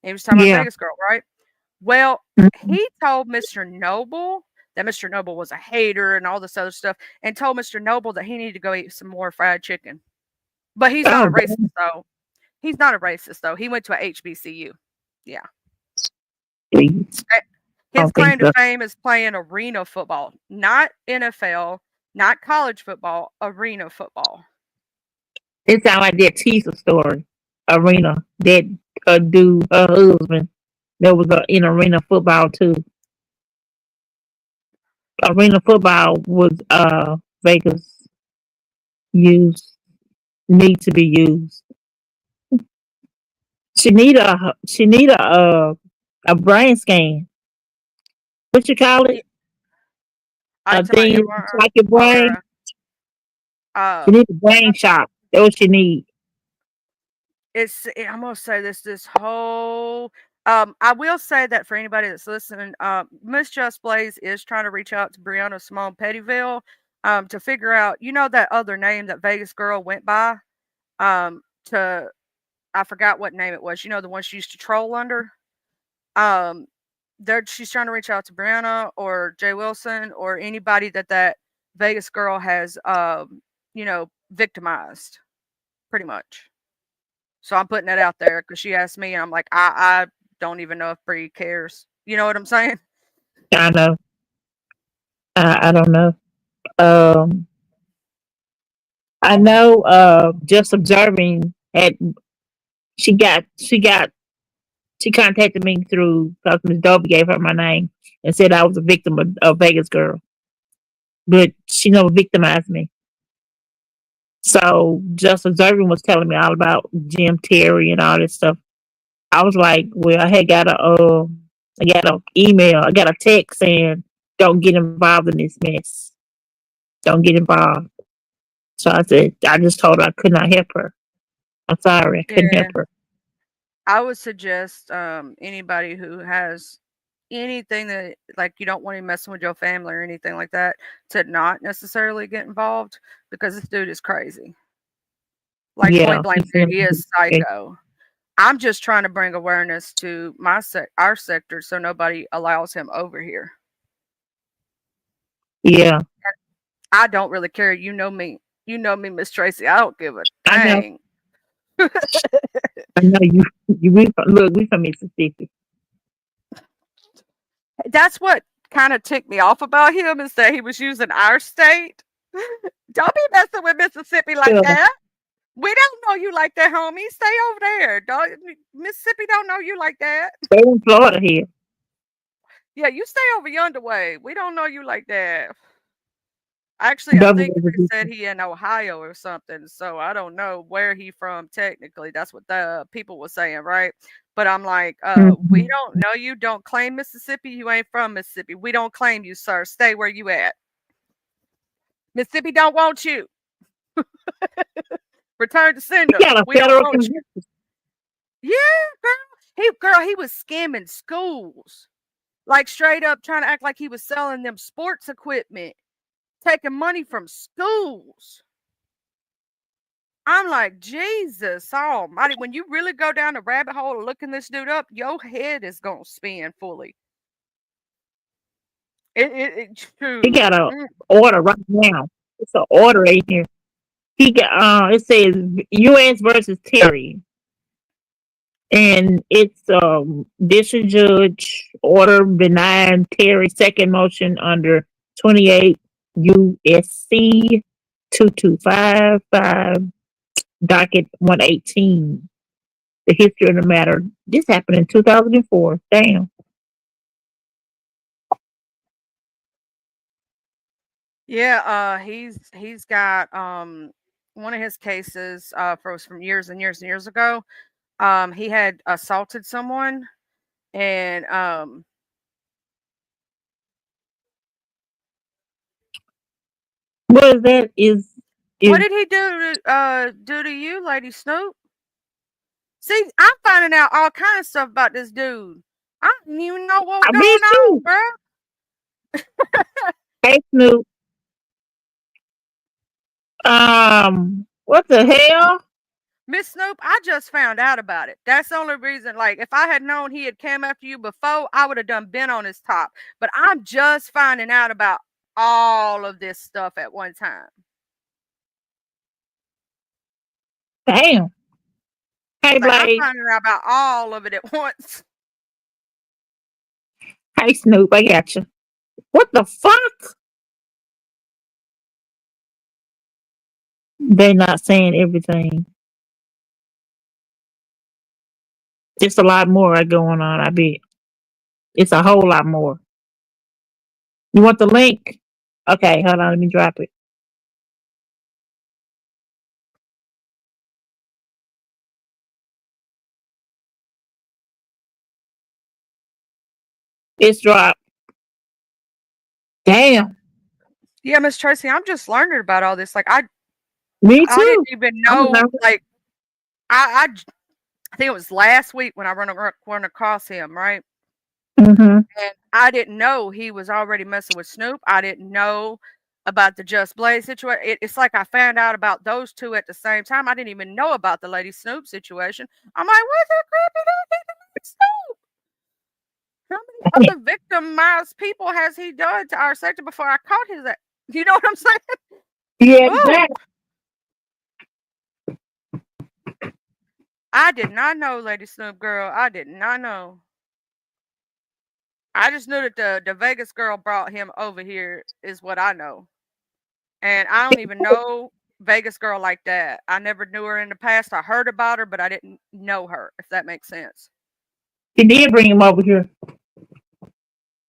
And he was talking about Yeah. Vegas Girl, right? Well, Mhm. he told Mr. Noble that Mr. Noble was a hater and all this other stuff, and told Mr. Noble that he needed to go eat some more fried chicken. But he's not Oh, a racist, though. He's not a racist, though. He went to a HBCU. Yeah. please. I His don't think claim to so. fame is playing arena football, not NFL, not college football, arena football. It sounds like that teaser story. Arena. That dude, her husband, that was in arena football too. Arena football was Vegas used, need to be used. She need a brain scan. What you call it? Are you A talking about thing MRI like your brain. or She need a brain shot. That's what she need. I'm gonna say this whole I will say that for anybody that's listening, Miss Just Blaze is trying to reach out to Brianna Simone Pettyville to figure out, you know, that other name that Vegas Girl went by. To I forgot what name it was, you know, the one she used to troll under. Um she's trying to reach out to Brianna or Jay Wilson or anybody that Vegas Girl has you know, victimized pretty much. So I'm putting that out there because she asked me, and I'm like, I don't even know if Bree cares. You know what I'm saying? I know. I don't know. Um, I know. Just observing. She contacted me through because Miss Dobie gave her my name and said I was a victim of Vegas Girl, but she never victimized me. So just observing was telling me all about Jim Terry and all this stuff. I was like, well, I got an email, I got a text saying, don't get involved in this mess. Don't get involved. So I said, I just told her I could not help her. I'm sorry, I couldn't help Yeah. her. I would suggest anybody who has anything that like you don't want him messing with your family or anything like that to not necessarily get involved because this dude is crazy. Like point Yeah, he blank, said, he is okay. psycho. I'm just trying to bring awareness to our sector so nobody allows him over here. Yeah, I don't really care. You know me. You know me, Miss Tracy. I don't give a I know. dang. I know you. We from Mississippi. That's what kind of ticked me off about him is that he was using our state. Don't be messing with Mississippi like Yeah, that. We don't know you like that, homie. Stay over there. Mississippi don't know you like that. stay in Florida here. Yeah, you stay over yonder way. We don't know you like that. Actually, I Double think they said revolution. he in Ohio or something, so I don't know where he from technically. That's what the people were saying, right? But I'm like, we Mhm. don't know you. Don't claim Mississippi. You ain't from Mississippi. We don't claim you, sir. Stay where you at. Mississippi don't want you. Return to He sender. got a We don't federal want you. conviction. Yeah, he was scamming schools. Like straight up trying to act like he was selling them sports equipment, taking money from schools. I'm like, Jesus almighty. When you really go down the rabbit hole of looking this dude up, your head is going to spin fully. He got a Mm. order right now. It's an order right here. He got it says U.S. versus Terry, and it's district judge order denying Terry second motion under 28 USC 2255 docket 118. The history of the matter. This happened in 2004. Damn. Yeah, he's got one of his cases from years and years and years ago. He had assaulted someone and What is that? What Is did he do to you, Lady Snoop? See, I'm finding out all kind of stuff about this dude. I didn't even know what was I me going on, too. bro. Hey Snoop. What the hell? Miss Snoop, I just found out about it. That's the only reason. Like, if I had known he had came after you before, I would have done been on his top. But I'm just finding out about all of this stuff at one time. Damn. Hey Like, I'm Blaze. finding out about all of it at once. Hey Snoop, I got you. What the fuck? They not saying everything. It's a lot more going on, I bet. It's a whole lot more. You want the link? Okay, hold on, let me drop it. It's dropped. Damn. Yeah, Miss Tracy, I'm just learning about all this. Like, Me I didn't too. even I'm know. nervous. Like, I think it was last week when I run across him, right? Mm-hmm. And I didn't know he was already messing with Snoop. I didn't know about the Just Blaze situation. It's like I found out about those two at the same time. I didn't even know about the Lady Snoop situation. I'm like, what's that crappy dude Snoop? How many other victimized people has he done to our sector before I caught his ass? You know what I'm saying? Yeah, Oh, exactly. I did not know, Lady Snoop girl. I did not know. I just knew that the Vegas girl brought him over here is what I know. And I don't even know Vegas girl like that. I never knew her in the past. I heard about her, but I didn't know her, if that makes sense. He did bring him over here.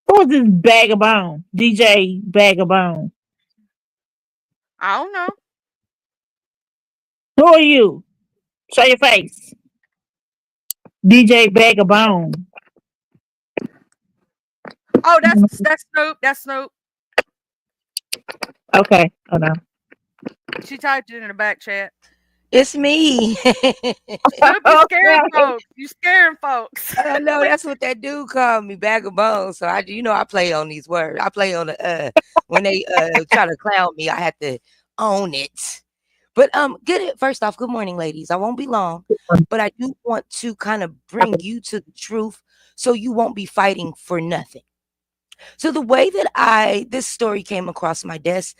Who is this bag of bone? DJ Bag of Bone. I don't know. Who are you? Show your face. DJ Bag of Bone. Oh, that's Snoop. That's Snoop. Okay, hold on. She typed it in the back chat. It's me. Snoop, you scaring folks. You scaring folks. I know that's what that dude called me, bag of bones. So I play on these words. I play on the when they try to clown me, I have to own it. But first off, good morning, ladies. I won't be long, but I do want to kind of bring you to the truth so you won't be fighting for nothing. So the way that this story came across my desk,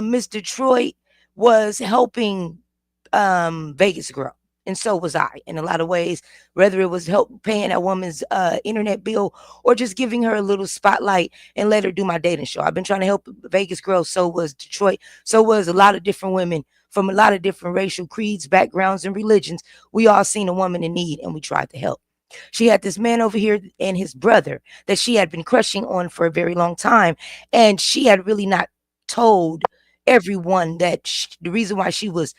Miss Detroit was helping Vegas Girl. And so was I in a lot of ways, whether it was help paying that woman's internet bill or just giving her a little spotlight and let her do my dating show. I've been trying to help Vegas Girl. So was Detroit. So was a lot of different women from a lot of different racial creeds, backgrounds, and religions. We all seen a woman in need and we tried to help. She had this man over here and his brother that she had been crushing on for a very long time. And she had really not told everyone that the reason why she was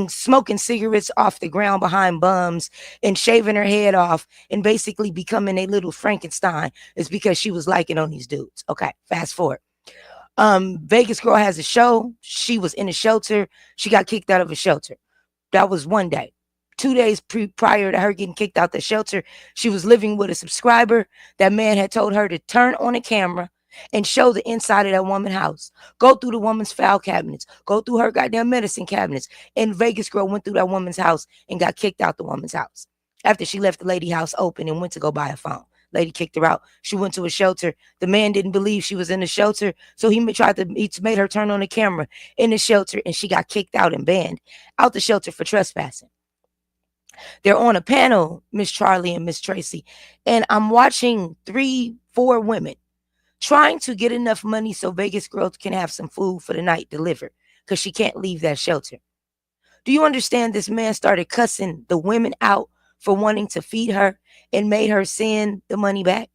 smoking cigarettes off the ground behind bums and shaving her head off and basically becoming a little Frankenstein is because she was liking on these dudes. Okay, fast forward. Vegas Girl has a show. She was in a shelter. She got kicked out of a shelter. That was one day. 2 days prior to her getting kicked out the shelter, she was living with a subscriber. That man had told her to turn on a camera and show the inside of that woman's house. Go through the woman's file cabinets. Go through her goddamn medicine cabinets. And Vegas Girl went through that woman's house and got kicked out the woman's house. After she left the lady house open and went to go buy a phone. Lady kicked her out. She went to a shelter. The man didn't believe she was in the shelter, so he made her turn on the camera in the shelter, and she got kicked out and banned out the shelter for trespassing. They're on a panel, Miss Charlie and Miss Tracy, and I'm watching 3-4 women trying to get enough money so Vegas Girl can have some food for the night delivered because she can't leave that shelter. Do you understand this man started cussing the women out for wanting to feed her and made her send the money back?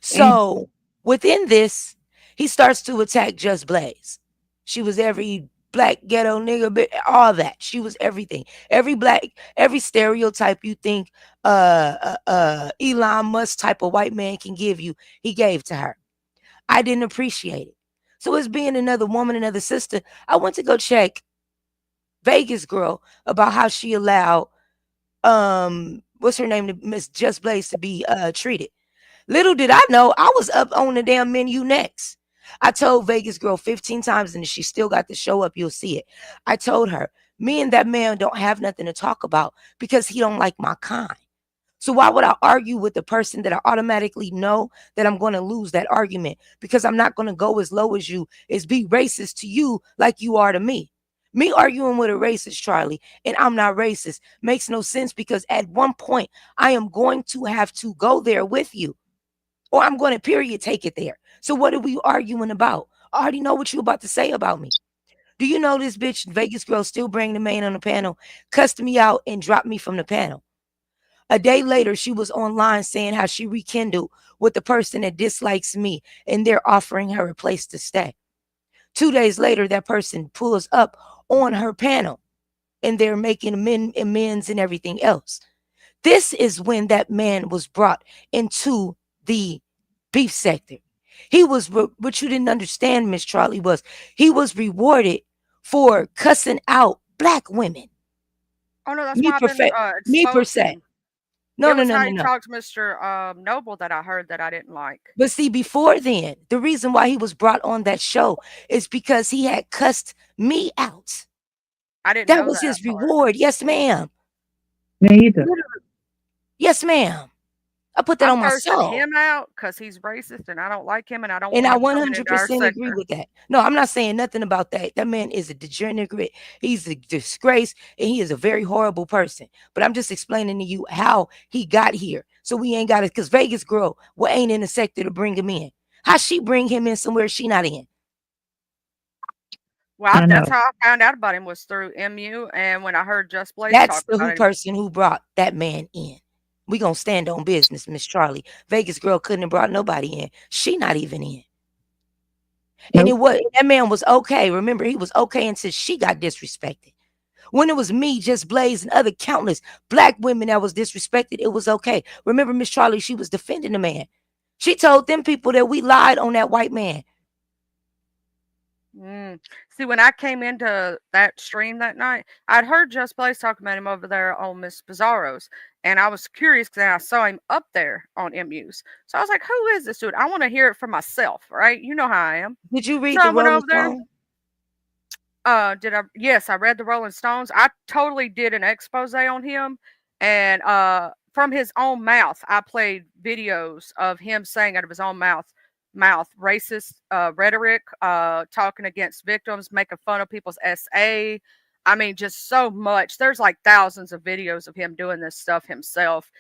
So within this, he starts to attack Just Blaze. She was every black ghetto nigga, all that. She was everything. Every stereotype you think Elon Musk type of white man can give you, he gave to her. I didn't appreciate it. So as being another woman, another sister, I went to go check Vegas girl about how she allowed what's her name, Miss Just Blaze, to be treated. Little did I know I was up on the damn menu next. I told Vegas girl 15 times, and if she still got to show up, you'll see it. I told her, me and that man don't have nothing to talk about because he don't like my kind. So why would I argue with the person that I automatically know that I'm going to lose that argument? Because I'm not going to go as low as you, is be racist to you like you are to me. Me arguing with a racist, Charlie, and I'm not racist makes no sense, because at one point I am going to have to go there with you, or I'm going to period take it there. So what are we arguing about? I already know what you about to say about me. Do you know this bitch Vegas girl still bring the man on the panel, cussed me out, and dropped me from the panel? A day later, she was online saying how she rekindled with the person that dislikes me, and they're offering her a place to stay. 2 days later, that person pulls up on her panel, and they're making amends and everything else. This is when that man was brought into the beef sector. He was, what you didn't understand, Miss Charlie, was he was rewarded for cussing out black women. Oh no, that's Me why I've per been se. Me per exposed se. him. No, It no, was no, how no, he no. talked to Mr. Noble that I heard that I didn't like. But see, before then, the reason why he was brought on that show is because he had cussed me out. I didn't That know was that his part. reward. Yes, ma'am. Me either. Yes, ma'am. I put that I'm on my cursing soul. him out because he's racist and I don't like him and I don't And want I him coming into our 100% agree sector. with that. No, I'm not saying nothing about that. That man is a degenerate. He's a disgrace, and he is a very horrible person. But I'm just explaining to you how he got here. So we ain't got it, because Vegas girl, ain't in the sector to bring him in. How she bring him in somewhere she not in? Well, I that's know. how I found out about him was through MU, and when I heard Just Blaze That's talk the about him. person who brought that man in. We gonna stand on business, Miss Charlie. Vegas girl couldn't have brought nobody in. She not even in. And Nope. that man was okay. Remember, he was okay until she got disrespected. When it was me, Just Blaze, and other countless black women that was disrespected, it was okay. Remember, Miss Charlie, she was defending the man. She told them people that we lied on that white man. See, when I came into that stream that night, I'd heard Just Blaze talking about him over there on Miss Bizarro's, and I was curious because I saw him up there on MU's. So I was like, "Who is this dude? I want to hear it for myself, right? You know how I am." Did you So read I the went Rolling over there. Stone? Did I? Yes, I read the Rolling Stones. I totally did an expose on him, and from his own mouth, I played videos of him saying out of his own mouth racist rhetoric, talking against victims, making fun of people's SA. I mean, just so much. There's like thousands of videos of him doing this stuff himself.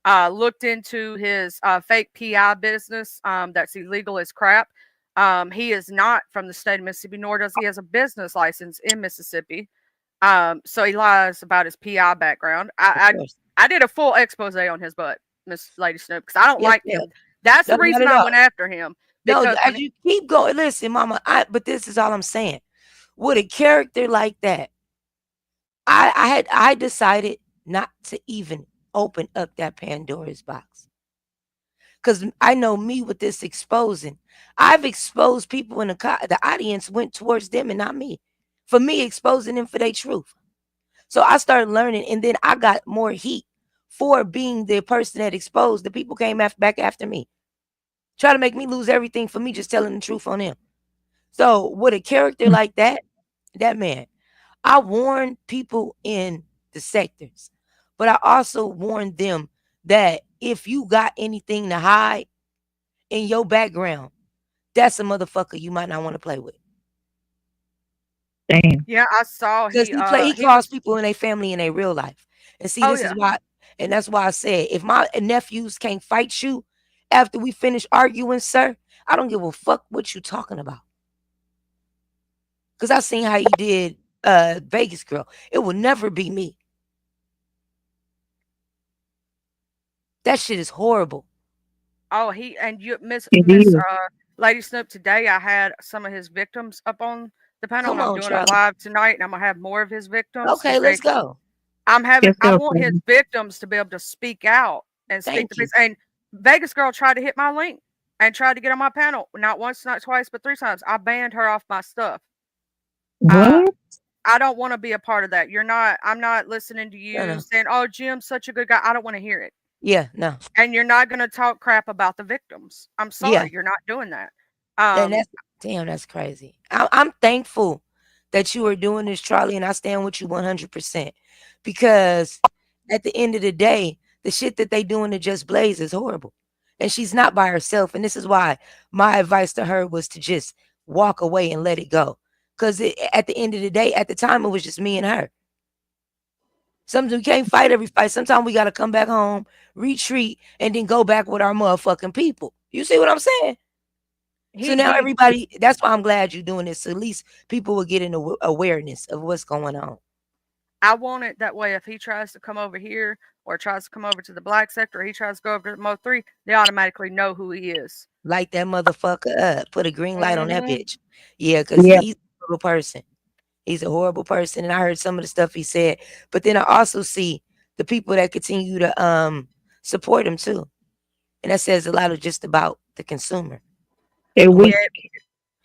Looked into his fake PI business. That's illegal as crap. He is not from the state of Mississippi, nor does he has a business license in Mississippi. So he lies about his PI background. Of course. I did a full expose on his butt, Miss Lady Snoop, because I don't Yes, like ma'am. him. That's No, the not reason at I all. went after him. No, Because as you keep going, listen, mama, but this is all I'm saying. With a character like that, I decided not to even open up that Pandora's box. Because I know me with this exposing. I've exposed people in the audience went towards them and not me. For me, exposing them for their truth. So I started learning, and then I got more heat for being the person that exposed. The people came back after me. Try to make me lose everything for me just telling the truth on them. So with a character like that man, I warn people in the sectors, but I also warn them that if you got anything to hide in your background, that's a motherfucker you might not want to play with. Damn. yeah, I saw Because he he calls was. people in their family in their real life. And see, Oh this is yeah. why, and that's why I said, if my nephews can't fight you after we finish arguing, sir, I don't give a fuck what you talking about. Because I seen how he did Vegas girl. It will never be me. That shit is horrible. Oh, he and you, Miss It Miss is. Lady Snoop. Today, I had some of his victims up on the panel, and Come I'm on, doing it Charlie. live tonight, and I'm gonna have more of his victims Okay, because let's go. Yes, I sir. want his victims to be able to speak out and speak Thank the you. piece. And Vegas girl tried to hit my link. and tried to get on my panel. Not once, not twice, but 3 times. I banned her off my stuff. Uh, What? I don't want to be a part of that. I'm not listening to No, you no. saying, "Oh, Jim's such a good guy." I don't want to hear it. Yeah, no. And you're not going to talk crap about the victims. I'm Yeah. sorry, you're not doing that. And that's crazy. I'm thankful that you are doing this, Charlie, and I stand with you 100%. Because at the end of the day, the shit that they doing to Just Blaze is horrible. And she's not by herself. And this is why my advice to her was to just walk away and let it go. Because at the end of the day, at the time, it was just me and her. Sometimes we can't fight every fight. Sometimes we got to come back home, retreat, and then go back with our motherfucking people. You see what I'm saying? So now he everybody, that's why I'm glad you're doing this. So at least people will get an awareness of what's going on. I want it that way. If he tries to come over here or tries to come over to the black sector, or he tries to go over to Mo 3, they automatically know who he is. Light that motherfucker up. Put a green light on that Mhm. bitch. Yeah, because Yeah. he's a horrible person. He's a horrible person. And I heard some of the stuff he said. But then I also see the people that continue to support him too. And that says a lot of just about the consumer. They're weak.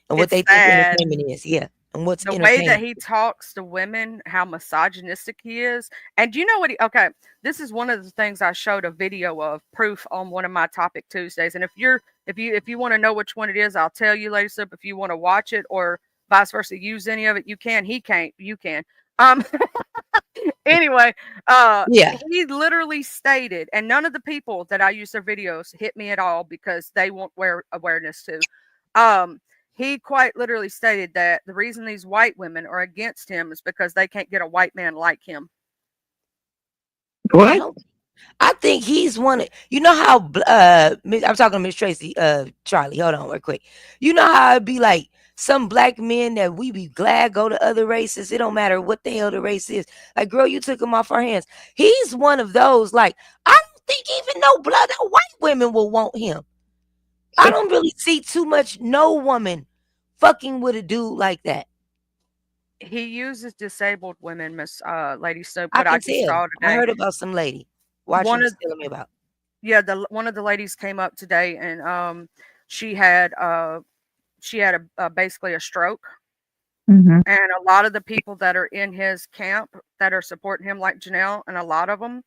And what It's they think sad. entertainment is. Yeah. And what's The way entertainment. that he talks to women, how misogynistic he is. And do you know what okay, this is one of the things I showed a video of proof on one of my Topic Tuesdays. And if you want to know which one it is, I'll tell you later. So if you want to watch it or vice versa, use any of it, you can. He can't, you can. Anyway, Yeah. he literally stated, and none of the people that I use their videos hit me at all because they want awareness too. He quite literally stated that the reason these white women are against him is because they can't get a white man like him. What? I think he's one of, you know how I'm talking to Miss Tracy, Charlie, hold on real quick. You know how it'd be like some black men that we be glad go to other races. It don't matter what the hell the race is. Like, girl, you took him off our hands. He's one of those, like, I don't think even no white women will want him. I don't really see too much no woman fucking with a dude like that. He uses disabled women, Miss Lady Snoop. I What I can just tell. saw I today. heard about some lady. Watch One you of telling me about. Yeah, one of the ladies came up today, and she had basically a stroke. Mm-hmm. And a lot of the people that are in his camp that are supporting him, like Janelle, and a lot of them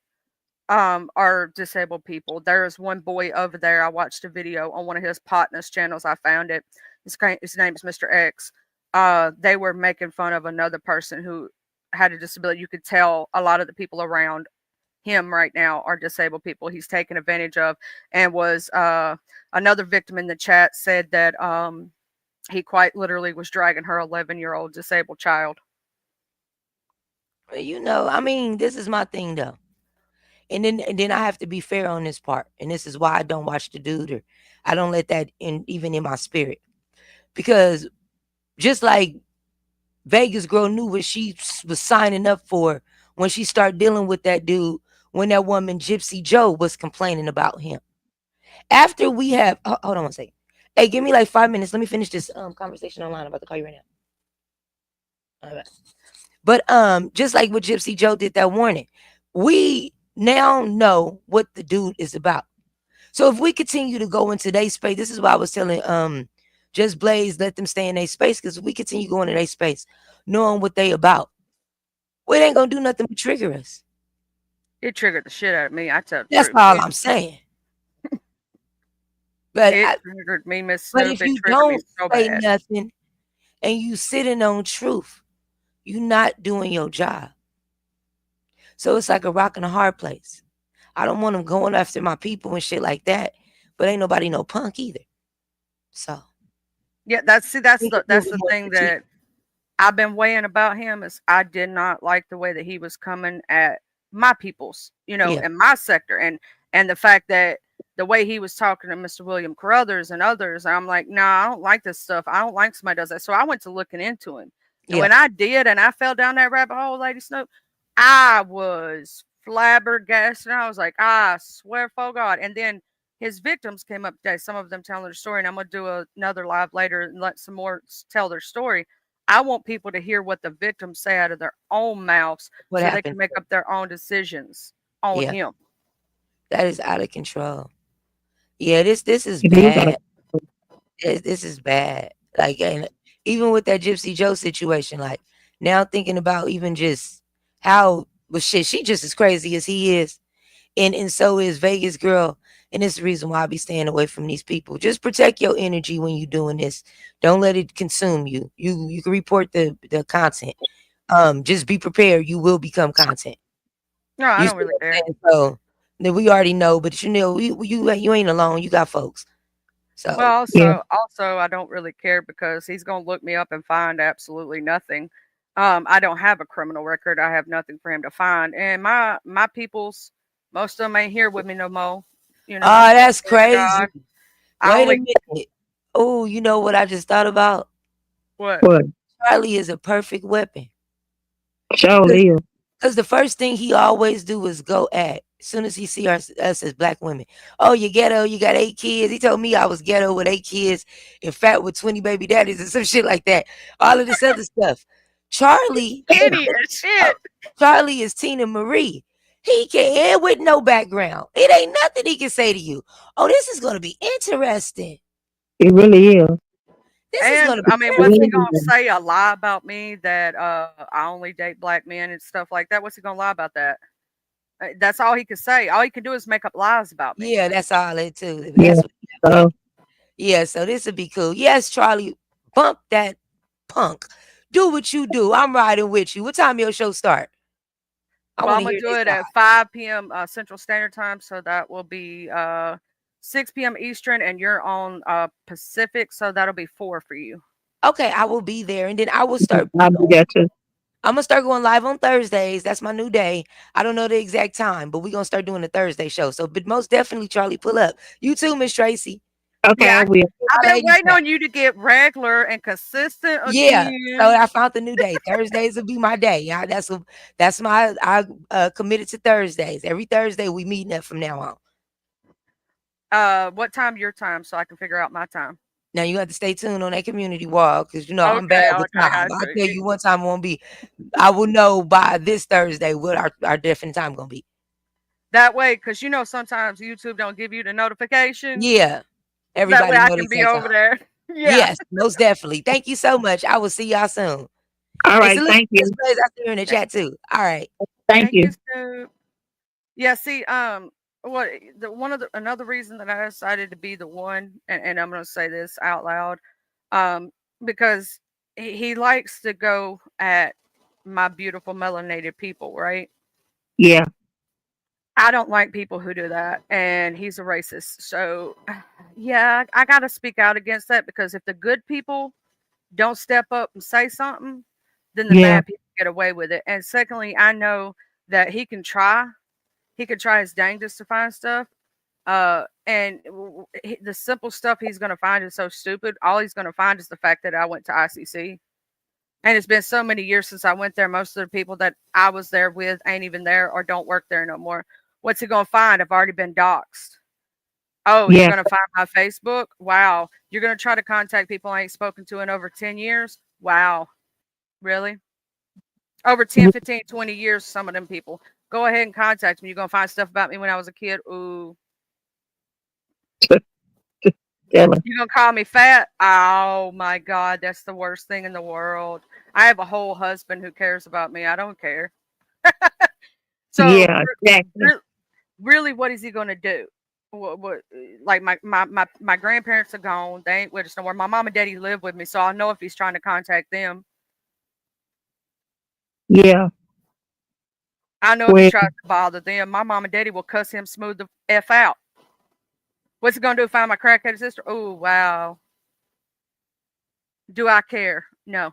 are disabled people. There is one boy over there. I watched a video on one of his partners channels. I found it. His name is Mr. X. They were making fun of another person who had a disability. You could tell a lot of the people around him right now are disabled people he's taken advantage of, and was another victim in the chat said that he quite literally was dragging her 11-year-old disabled child. You know, I mean, this is my thing though. And then I have to be fair on this part. And this is why I don't watch the dude, or I don't let that even in my spirit. Because just like Vegas girl knew what she was signing up for when she started dealing with that dude, when that woman Gypsy Joe was complaining about him. After we have hold on one second. Hey, give me like 5 minutes. Let me finish this conversation online. I'm about to call you right now. All right. But just like what Gypsy Joe did that warning, we now know what the dude is about. So if we continue to go into their space, this is why I was telling Just Blaze, let them stay in their space, because if we continue going to their space, knowing what they about, we ain't gonna do nothing but trigger us. It triggered the shit out of me. I tell the That's truth. all I'm saying. But It triggered me, Miss but Snoop. if It you triggered me don't so say bad. nothing and you sitting on truth, you not doing your job. So it's like a rock and a hard place. I don't want them going after my people and shit like that, but ain't nobody no punk either. So Yeah, that's we the can that's move the more thing strategic. that I've been weighing about him is I did not like the way that he was coming at my peoples, Yeah. in my sector, and the fact that the way he was talking to Mr. William Carruthers and others, I'm like, nah, I don't like this stuff. I don't like somebody does that. So I went to looking into him. And Yeah. when I did, and I fell down that rabbit hole, Lady Snoop, I was flabbergasted. I was like, I swear for God. And then his victims came up today, some of them telling their story, and I'm going to do another live later and let some more tell their story. I want people to hear what the victims say out of their own mouths What so they happened? can make up their own decisions on Yeah. him. That is out of control. Yeah, this is It is out bad. of This is bad. Like, and even with that Gypsy Joe situation, like now thinking about even just how, well, shit, she just as crazy as he is, and so is Vegas girl, and it's the reason why I be staying away from these people. Just protect your energy when you doing this. Don't let it consume you. You can report the content. Just be prepared. You will become content. No, I You don't see really what care. I'm saying? So then we already know, but you ain't alone. You got folks. So Well, Yeah. also, I don't really care because he's gonna look me up and find absolutely nothing. I don't have a criminal record. I have nothing for him to find, and my peoples, most of them ain't here with me no more. You know, oh, that's glory to crazy. God. I Wait a only minute. Oh, you know what I just thought about? what? What? Charlie is a perfect weapon. Sure live. Because the first thing he always do is go at as soon as he see us as black women. Oh, you ghetto, you got 8 kids. He told me I was ghetto with 8 kids and fat with 20 baby daddies and some shit like that. All of this other stuff. Charlie is Idiot oh, shit. Charlie is Tina Marie. He can't with no background. It ain't nothing he can say to you. Oh, this is gonna be interesting. It really is. This is And gonna be I mean, what's he gonna Really. say? A lie about me that I only date black men and stuff like that? What's he gonna lie about that? That's all he could say. All he can do is make up lies about me. yeah, that's all it too. Yeah. That's what So yeah, so this would be cool. Yes, Charlie, bump that punk. Do what you do. I'm riding with you. What time your show start? I Well, want I'm to gonna hear do this it side. at 5 p.m. Central Standard Time, so that will be 6 p.m. Eastern, and you're on Pacific, so that'll be 4 for you. Okay, I will be there, and then I will start. I'll be there too. I'm gonna start going live on Thursdays. That's my new day. I don't know the exact time, but we're gonna start doing the Thursday show. So, but most definitely, Charlie, pull up. You too, Miss Tracy. Okay, Yeah, I will. I've My been ladies waiting on you to get regular and consistent yeah. So again. I found the new day. Thursdays will be my day. Yeah, that's my I committed to Thursdays. Every Thursday we meeting up from now on. What time your time, so I can figure out my time. Now you have to stay tuned on that community wall because you know I'm bad Okay, with I time. got I'll tell you. you one time it won't be. I will know by this Thursday what our definite time gonna be. That way, because you know sometimes YouTube don't give you the notification. Yeah, That way everybody I know the can be exact over time. there. Yeah. Yes, most definitely. Thank you so much. I will see y'all soon. All And right. salute Thank to Miss you. Blaze out there in the chat too. All right. Thank Thank you. you, Scoop. Yeah, see, what the one of the another reason that I decided to be the one, and I'm gonna say this out loud, um, because he likes to go at my beautiful melanated people, right? Yeah. I don't like people who do that, and he's a racist. So, yeah, I got to speak out against that because if the good people don't step up and say something, then the Yeah. bad people get away with it. And secondly, I know that he can try his dangest to find stuff. The simple stuff he's going to find is so stupid. All he's going to find is the fact that I went to ICC. And it's been so many years since I went there. Most of the people that I was there with ain't even there or don't work there no more. What's he going to find? I've already been doxxed. Oh, you're Yeah. going to find my Facebook? Wow. You're going to try to contact people I ain't spoken to in over 10 years? Wow. Really? Over 10, 15, 20 years, some of them people. Go ahead and contact me. You're going to find stuff about me when I was a kid? Ooh. Tell her. You're going to call me fat? Oh my God. That's the worst thing in the world. I have a whole husband who cares about me. I don't care. So, Yeah. Exactly. really, what is he going to do? What like my grandparents are gone. They ain't with us no more. My mom and daddy live with me, so I know if he's trying to contact them. Yeah. I know if he Well. tries to bother them, my mom and daddy will cuss him smooth the F out. What's he gonna do? Find my crackheaded sister? Oh wow. Do I care? No.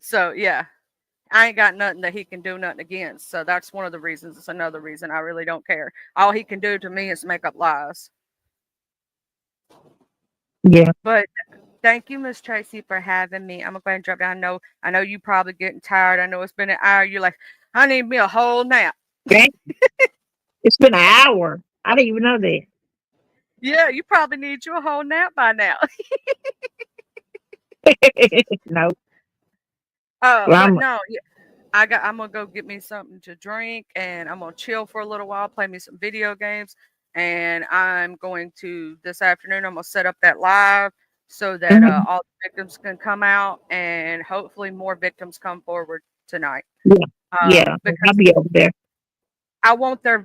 So yeah. I ain't got nothing that he can do nothing against. So that's one of the reasons. It's another reason I really don't care. All he can do to me is make up lies. Yeah. But thank you, Miss Tracy, for having me. I'm gonna go ahead and drop down. I know you probably getting tired. I know it's been an hour. You're like, I need me a whole nap. Dang, it's been an hour. I didn't even know that. Yeah, you probably need you a whole nap by now. No. Well, But I'm. no, yeah, I'm gonna go get me something to drink and I'm gonna chill for a little while, play me some video games, and I'm going to this afternoon. I'm gonna set up that live so that Mhm. all the victims can come out, and hopefully more victims come forward tonight. Yeah. Yeah. I'll Because be over there. I want their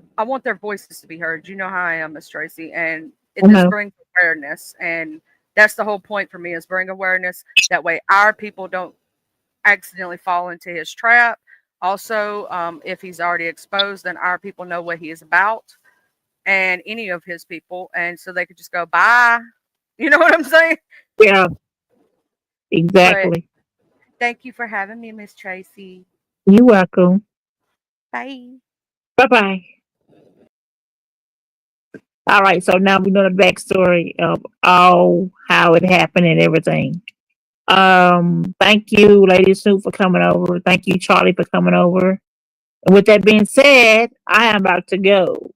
voices to be heard. You know how I am, Miss Tracy, and this Uh-huh. brings awareness, and that's the whole point for me is bring awareness. That way, our people don't accidentally fall into his trap. Also, if he's already exposed, then our people know what he is about, and any of his people, and so they could just go bye. You know what I'm saying? Yeah. But Exactly. thank you for having me, Miss Tracy. You're welcome. Bye. Bye bye. All right. So now we know the backstory of all how it happened and everything. Thank you, Lady Snoop, for coming over. Thank you, Charlie, for coming over. And with that being said, I am about to go.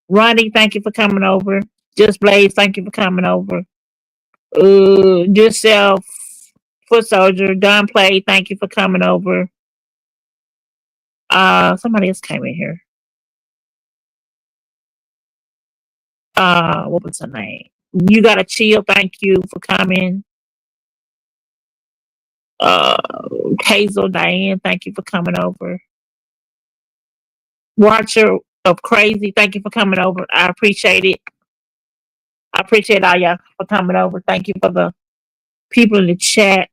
Ronnie, thank you for coming over. Just Blaze, thank you for coming over. Yourself, Foot Soldier, Don Play, thank you for coming over. Somebody else came in here. What was her name? You Gotta Chill, thank you for coming. Uh, Hazel Diane, thank you for coming over. Watcher of Crazy, thank you for coming over. I appreciate it. I appreciate all y'all for coming over. Thank you for the people in the chat.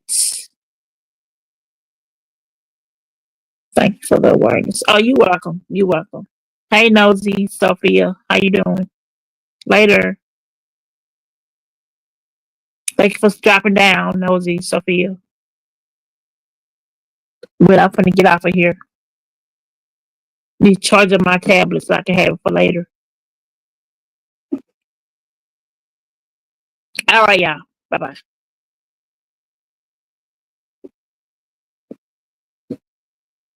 Thank you for the awareness. Oh, you're welcome. You're welcome. Hey, Nosy, Sophia. How you doing? Later. Thank you for dropping down, Nosy, Sophia. But I'm gonna get off of here. Need charging my tablet so I can have it for later. All right, y'all. Bye bye.